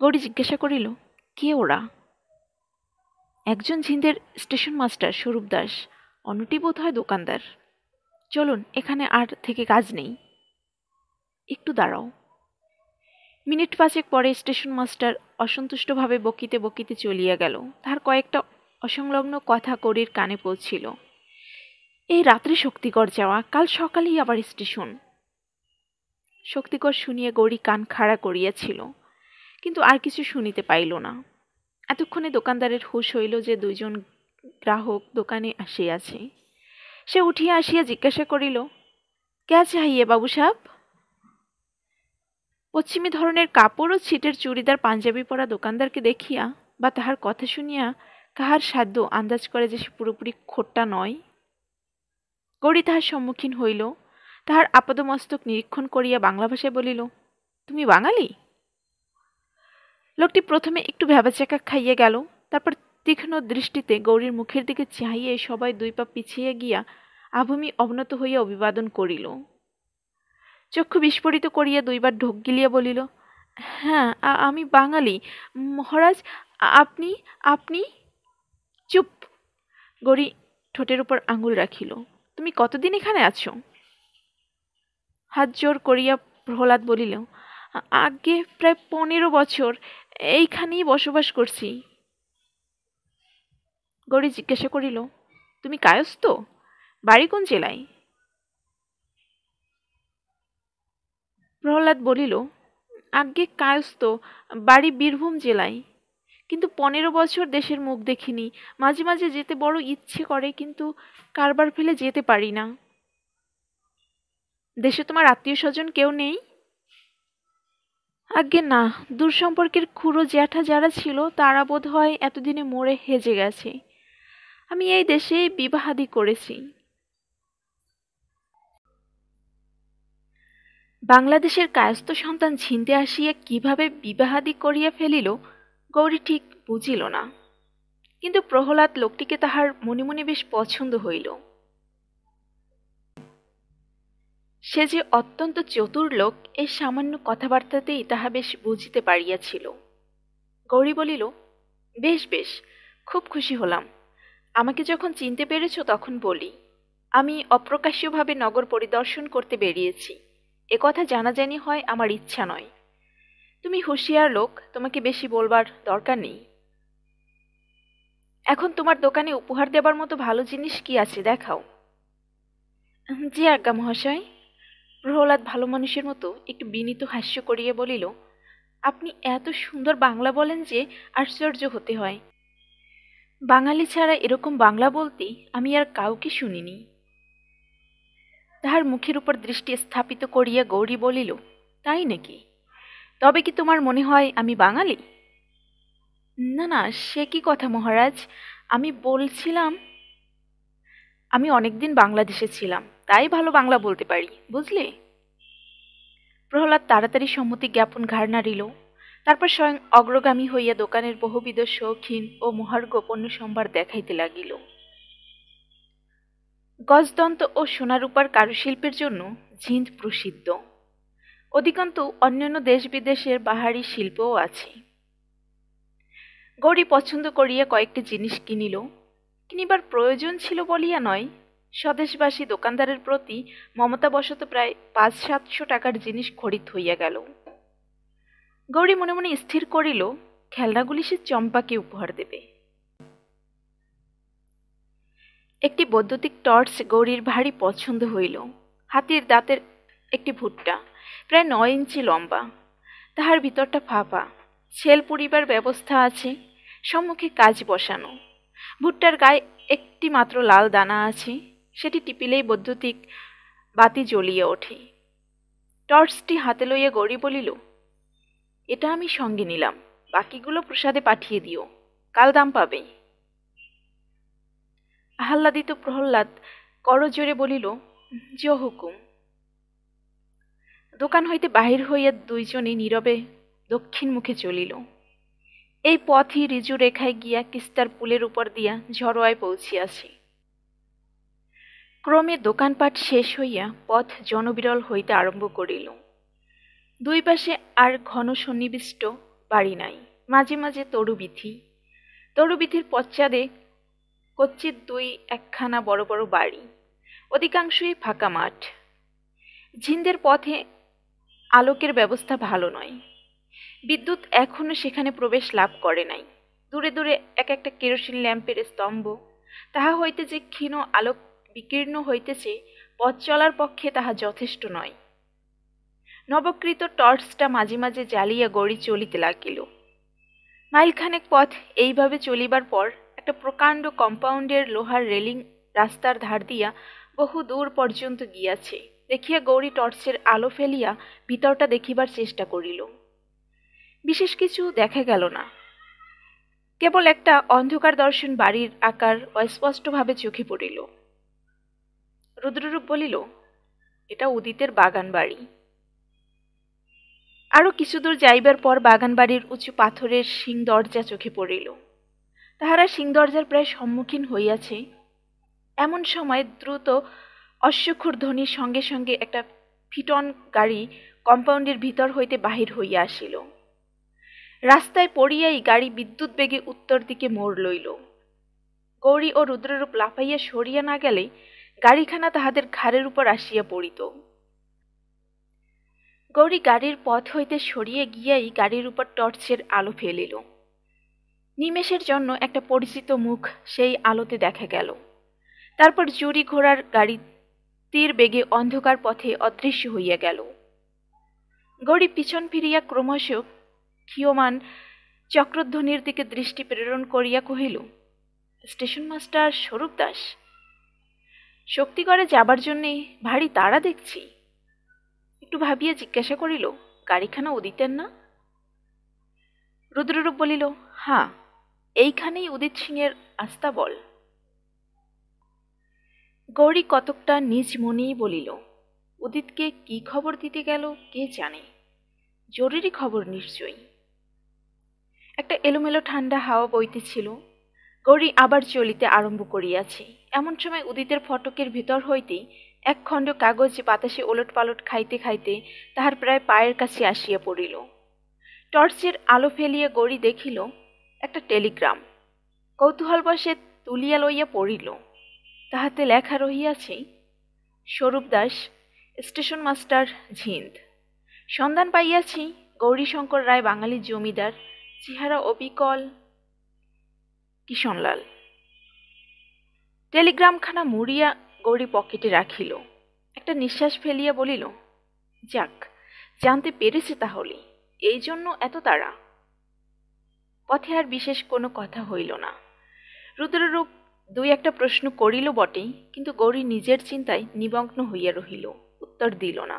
গৌরী জিজ্ঞাসা করিল, কে ওরা? একজন ঝিন্দের স্টেশন মাস্টার স্বরূপ দাস, অন্যটি বোধ হয় দোকানদার। চলুন, এখানে আর থেকে কাজ নেই, একটু দাঁড়াও। মিনিট পাঁচেক পরে স্টেশন মাস্টার অসন্তুষ্টভাবে বকিতে বকিতে চলিয়া গেল। তাহার কয়েকটা অসংলগ্ন কথা গৌরীর কানে পৌঁছিল। এই রাত্রে শক্তিগড় যাওয়া, কাল সকালেই আবার স্টেশন। শক্তিগড় শুনিয়া গৌরী কান খাড়া করিয়াছিল, কিন্তু আর কিছু শুনিতে পাইল না। এতক্ষণে দোকানদারের হুঁশ হইল যে দুইজন গ্রাহক দোকানে আসিয়াছে। সে উঠিয়া আসিয়া জিজ্ঞাসা করিল, কে চাহিয়ে বাবু সাহেব? পশ্চিমী ধরনের কাপড় ও ছিটের চুড়িদার পাঞ্জাবি পরা দোকানদারকে দেখিয়া বা তাহার কথা শুনিয়া কাহার সাধ্য আন্দাজ করে যে সে পুরোপুরি খোট্টা নয়। গৌরী তাহার সম্মুখীন হইল, তাহার আপাদমস্তক নিরীক্ষণ করিয়া বাংলা ভাষায় বলিল, তুমি বাঙালি? লোকটি প্রথমে একটু ভ্যাবাচাকা খাইয়া গেল, তারপর তীক্ষ্ণ দৃষ্টিতে গৌরীর মুখের দিকে চাহিয়ে সবাই দুই পা পিছিয়ে গিয়া আভূমি অবনত হইয়া অভিবাদন করিল। চক্ষু বিস্ফোরিত করিয়া দুইবার ঢোক গিলিয়া বলিল, হ্যাঁ, আমি বাঙালি মহারাজ। আপনি আপনি চুপ! গৌরী ঠোঁটের উপর আঙুল রাখিল। তুমি কতদিন এখানে আছো? হাত জোর করিয়া প্রহ্লাদ বলিল, আগে প্রায় 15 বছর এইখানেই বসবাস করছি। গৌরী জিজ্ঞাসা করিল, তুমি কায়স্থ? বাড়ি কোন জেলায়? প্রহ্লাদ বলিল, আগে কায়স্থ, বাড়ি বীরভূম জেলায়, কিন্তু 15 বছর দেশের মুখ দেখিনি। মাঝে মাঝে যেতে বড় ইচ্ছে করে, কিন্তু কারবার ফেলে যেতে পারি না। দেশে তোমার আত্মীয় স্বজন কেউ নেই? আজ্ঞে না, দূর সম্পর্কের খুড়ো জ্যাঠা যারা ছিল তারা বোধ হয় এতদিনে মরে হেজে গেছে। আমি এই দেশেই বিবাহাদি করেছি। বাংলাদেশের কায়স্থ সন্তান ছিনতে আসিয়া কিভাবে বিবাহাদি করিয়া ফেলিল গৌরী ঠিক বুঝিল না। কিন্তু প্রহ্লাদ লোকটিকে তাহার মনে মনে বেশ পছন্দ হইল। সে যে অত্যন্ত চতুর লোক এই সামান্য কথাবার্তাতেই তাহা বেশ বুঝিতে পারিয়াছিল। গৌরী বলিল, বেশ বেশ, খুব খুশি হলাম। আমাকে যখন চিনতে পেরেছ তখন বলি, আমি অপ্রকাশ্যভাবে নগর পরিদর্শন করতে বেরিয়েছি। একথা জানাজানি হয় আমার ইচ্ছা নয়। তুমি হুঁশিয়ার লোক, তোমাকে বেশি বলবার দরকার নেই। এখন তোমার দোকানে উপহার দেবার মতো ভালো জিনিস কি আছে দেখাও। জি আজ্ঞা মহাশয়। প্রহ্লাদ ভালো মানুষের মতো একটু বিনীত হাস্য করিয়া বলিল, আপনি এত সুন্দর বাংলা বলেন যে আশ্চর্য হতে হয়। বাঙালি ছাড়া এরকম বাংলা বলতে আমি আর কাউকে শুনিনি। তাহার মুখের উপর দৃষ্টি স্থাপিত করিয়া গৌরী বলিল, তাই নাকি? তবে কি তোমার মনে হয় আমি বাঙালি? না না, সে কি কথা মহারাজ, আমি বলছিলাম আমি অনেকদিন বাংলাদেশে ছিলাম, তাই ভালো বাংলা বলতে পারি, বুঝলে? প্রহ্লাদ তাড়াতাড়ি সম্মতি জ্ঞাপন ঘাড় নাড়িল। তারপর স্বয়ং অগ্রগামী হইয়া দোকানের বহুবিধ শৌখিন ও মহার্ঘ পণ্য সম্ভার দেখাইতে লাগিল। গজদন্ত ও সোনারূপার কারুশিল্পের জন্য ঝিন্দ প্রসিদ্ধ। অধিকন্তু অন্যান্য দেশ বিদেশের বাহারি শিল্পও আছে। গৌরী পছন্দ করিয়া কয়েকটি জিনিস কিনিল। কিনিবার প্রয়োজন ছিল বলিয়া নয়, স্বদেশবাসী দোকানদারের প্রতি মমতাবশত প্রায় 500-700 টাকার জিনিস খরিদ হইয়া গেল। গৌরী মনে মনে স্থির করিল খেলনাগুলি সে চম্পাকে উপহার দেবে। একটি বৈদ্যুতিক টর্চ গৌরীর ভারী পছন্দ হইল। হাতির দাঁতের একটি ভুট্টা, প্রায় 9 ইঞ্চি লম্বা, তাহার ভিতরটা ফাঁপা, ছেল পুড়িবার ব্যবস্থা আছে, সম্মুখে কাজ বসানো। ভুট্টার গায়ে একটি মাত্র লাল দানা আছে, সেটি টিপিলেই বৈদ্যুতিক বাতি জ্বলিয়া ওঠে। টর্চটি হাতে লইয়া গৌরী বলিল, এটা আমি সঙ্গে নিলাম, বাকিগুলো প্রসাদে পাঠিয়ে দিও, কাল দাম পাবে। আহ্লাদিত প্রহ্লাদ করজোরে বলিল, হুকুম। দোকান হইতে বাহির হইয়া দুইজনে নীরবে দক্ষিণ মুখে চলিল। এই পথই ঋজু রেখায় গিয়া তিস্তার পুলের উপর দিয়া ঝড়োয়ায় পৌঁছিয়াছে। ক্রমে দোকানপাট শেষ হইয়া পথ জনবিরল হইতে আরম্ভ করিল। দুই পাশে আর ঘন সন্নিবিষ্ট বাড়ি নাই, মাঝে মাঝে তরুবীথি। তরুবীথির পশ্চাদে কচ্ছিৎ 2-1খানা বড় বড় বাড়ি, অধিকাংশই ফাঁকা মাঠ। ঝিন্দের পথে আলোকের ব্যবস্থা ভালো নয়, বিদ্যুৎ এখনো সেখানে প্রবেশ লাভ করে নাই। দূরে দূরে এক একটা কেরোসিন ল্যাম্পের স্তম্ভ, তাহা হইতে যে ক্ষীণ আলোক বিকীর্ণ হইতেছে, পথ চলার পক্ষে তাহা যথেষ্ট নয়। নবকৃত টর্চটা মাঝে মাঝে জ্বালিয়া গড়ি চলিতে লাগিল। মাইলখানেক পথ এইভাবে চলিবার পর একটা প্রকাণ্ড কম্পাউন্ডের লোহার রেলিং রাস্তার ধার দিয়া বহু দূর পর্যন্ত গিয়াছে দেখিয়া গৌরী টর্চের আলো ফেলিয়া ভিতরটা দেখিবার চেষ্টা করিল। বিশেষ কিছু দেখা গেল না, কেবল একটা অন্ধকার দর্শন বাড়ির আকার অস্পষ্টভাবে চোখে পড়িল। রুদ্ররূপ বলিল, এটা উদিতের বাগান বাড়ি। আরো কিছু দূর যাইবার পর বাগান বাড়ির উঁচু পাথরের সিং দরজা চোখে পড়িল। তাহারা সিং দরজার প্রায় সম্মুখীন হইয়াছে, এমন সময় দ্রুত অশ্বক্ষুর ধ্বনির সঙ্গে সঙ্গে একটা ফিটন গাড়ি কম্পাউন্ডের ভিতর হইতে বাহির হইয়া আসিল। রাস্তায় পড়িয়াই গাড়ি বিদ্যুৎ বেগে উত্তর দিকে মোড় লইল। গৌরী ও রুদ্ররূপ লাফাইয়া সরিয়া না গেলে গাড়িখানা তাহাদের ঘাড়ের উপর আসিয়া পড়িত। গৌরী গাড়ির পথ হইতে সরিয়ে গিয়াই গাড়ির উপর টর্চের আলো ফেলিল। নিমেষের জন্য একটা পরিচিত মুখ সেই আলোতে দেখা গেল। তারপর জুড়ি ঘোড়ার গাড়ি তীর বেগে অন্ধকার পথে অদৃশ্য হইয়া গেল। গৌরী পিছন ফিরিয়া ক্রমশ ক্ষীয়মান চক্রধ্বনির দিকে দৃষ্টি প্রেরণ করিয়া কহিল, স্টেশন মাস্টার স্বরূপ দাস? শক্তিগড়ে যাবার জন্যে ভারী তাড়া দেখছি। একটু ভাবিয়া জিজ্ঞাসা করিল, গাড়িখানা উদিতের না? রুদ্ররূপ বলিল, হাঁ, এইখানেই উদিত সিংয়ের আস্তাবল। গৌরী কতকটা নিজ মনেই বলিল, উদিতকে কি খবর দিতে গেল কে জানে, জরুরি খবর নিশ্চয়ই। একটা এলোমেলো ঠান্ডা হাওয়া বইতেছিল। গৌরী আবার চলিতে আরম্ভ করিয়াছে। এমন সময় উদিতের ফটকের ভিতর হইতে এক খণ্ড কাগজ বাতাসে ওলট পালট খাইতে খাইতে তাহার প্রায় পায়ের কাছে আসিয়া পড়িল। টর্চের আলো ফেলিয়া গৌরী দেখিল একটা টেলিগ্রাম। কৌতূহলবশে তুলিয়া লইয়া পড়িল। তাহাতে লেখা রহিয়াছে, স্বরূপ দাস, স্টেশন মাস্টার, ঝিন্দ। সন্ধান পাইয়াছি, গৌরীশঙ্কর রায় বাঙালি জমিদার, চেহারা অবিকল, কিষণলাল। টেলিগ্রামখানা মুড়িয়া গৌরী পকেটে রাখিল। একটা নিঃশ্বাস ফেলিয়া বলিল, যাক, জানতে পেরেছে তাহলে, এই জন্য এত তাড়া। পথে আর বিশেষ কোনো কথা হইল না। রুদ্ররূপ দুই একটা প্রশ্ন করিল বটেই, কিন্তু গৌরী নিজের চিন্তায় নিমগ্ন হইয়া রহিল, উত্তর দিল না।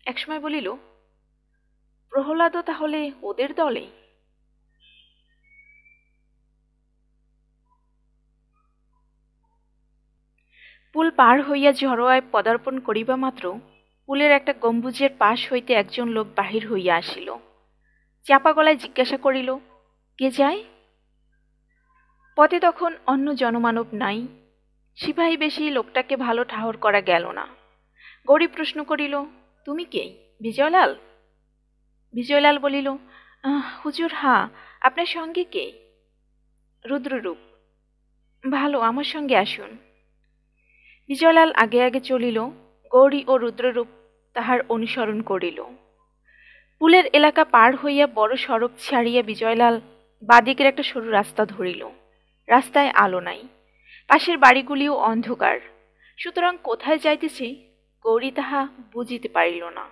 একসময় বলিল, প্রহ্লাদও তাহলে ওদের দলে? পুল পার হইয়া ঝড়োয়ায় পদার্পণ করিবা মাত্র পুলের একটা গম্বুজের পাশ হইতে একজন লোক বাহির হইয়া আসিল। চাপা গলায় জিজ্ঞাসা করিল, কে যায়? পথে তখন অন্য জনমানব নাই। সিপাহী বেশি লোকটাকে ভালো ঠাহর করা গেল না। গৌরী প্রশ্ন করিল, তুমি কে, বিজয়লাল? বিজয়লাল বলিল, হুজুর, হাঁ, আপনার সঙ্গে কে? রুদ্ররূপ, ভালো, আমার সঙ্গে আসুন। বিজয়লাল আগে আগে চলিল। গৌরী ও রুদ্ররূপ তাহার অনুসরণ করিল। পুলের এলাকা পার হইয়া বড় সড়ক ছাড়িয়া বিজয়লাল বাদিকের একটা সরু রাস্তা ধরিল। রাস্তায় আলো নাই, পাশের বাড়িগুলিও অন্ধকার। সুতরাং কোথায় যাইতেছে গৌরী তাহা বুঝিতে পারিল না।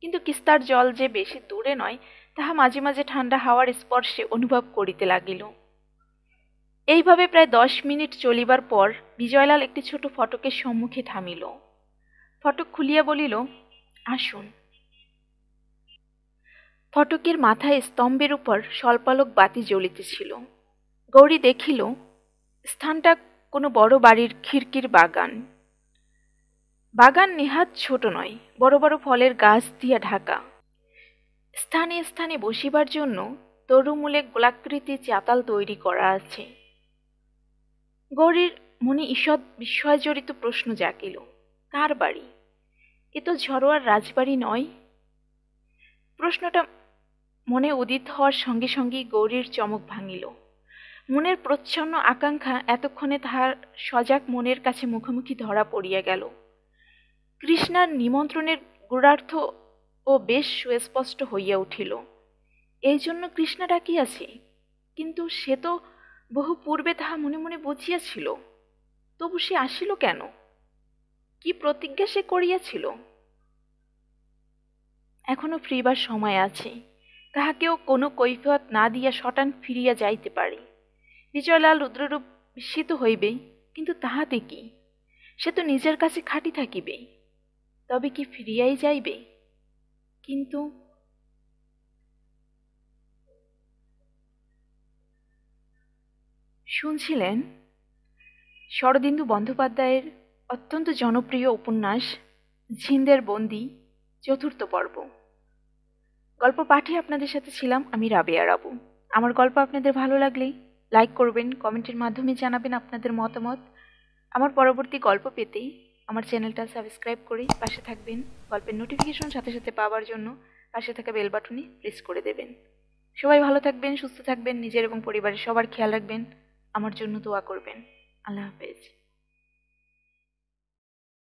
কিন্তু কিস্তার জল যে বেশি দূরে নয় তাহা মাঝে মাঝে ঠান্ডা হাওয়ার স্পর্শে অনুভব করিতে লাগিল। এইভাবে প্রায় 10 মিনিট চলিবার পর বিজয়লাল একটি ছোট ফটকের সম্মুখে থামিল। ফটক খুলিয়া বলিল, আসুন। ফটকের মাথায় স্তম্ভের উপর স্বল্পালোক বাতি জ্বলিতেছিল। গৌরী দেখিল স্থানটা কোনো বড় বাড়ির খিড়কির বাগান। বাগান নেহাত ছোট নয়, বড় বড় ফলের গাছ দিয়া ঢাকা। স্থানে স্থানে বসিবার জন্য তরুমূলে গোলাকৃতি চাতাল তৈরি করা আছে। গৌরীর মনে ঈষৎ বিস্ময়জড়িত প্রশ্ন জাগিল, কার বাড়ি? এ তো ঝড়োয়ার রাজবাড়ি নয়। প্রশ্নটা মনে উদিত হওয়ার সঙ্গে সঙ্গেই গৌরীর চমক ভাঙিল। মনের প্রচ্ছন্ন আকাঙ্ক্ষা এতক্ষণে তাহার সজাগ মনের কাছে মুখোমুখি ধরা পড়িয়া গেল। কৃষ্ণার নিমন্ত্রণের গূঢ়ার্থ ও বেশ সুস্পষ্ট হইয়া উঠিল। এই জন্য কৃষ্ণা ডাকিয়াছে, কিন্তু সে তো বহু পূর্বে তাহা মনে মনে বুঝিয়াছিল। তবু সে আসিল কেন? কি প্রতিজ্ঞা সে করিয়াছিল? এখনো ফিরিবার সময় আছে। কাহাকেও কোনো কৈফিয়ত না দিয়া সটান ফিরিয়া যাইতে পারে। বিজয়লাল রুদ্ররূপ বিস্মিত হইবে, কিন্তু তাহাতে কি? সে তো নিজের কাছে খাঁটি থাকিবে। তবে কি ফিরিয়াই যাইবে? কিন্তু শুনছিলেন শরদিন্দু বন্দ্যোপাধ্যায়ের অত্যন্ত জনপ্রিয় উপন্যাস ঝিন্দের বন্দী, 4th পর্ব। গল্প পাঠে আপনাদের সাথে ছিলাম আমি রাবেয়া রাবু। আমার গল্প আপনাদের ভালো লাগলে লাইক করবেন, কমেন্টের মাধ্যমে জানাবেন আপনাদের মতামত। আমার পরবর্তী গল্প পেতে আমার চ্যানেলটা সাবস্ক্রাইব করে পাশে থাকবেন। গল্পের নোটিফিকেশন সাথে সাথে পাওয়ার জন্য পাশে থাকা বেল বাটনে প্রেস করে দেবেন। সবাই ভালো থাকবেন, সুস্থ থাকবেন, নিজের এবং পরিবারের সবার খেয়াল রাখবেন। আমার জন্য দোয়া করবেন। আল্লাহ হাফেজ।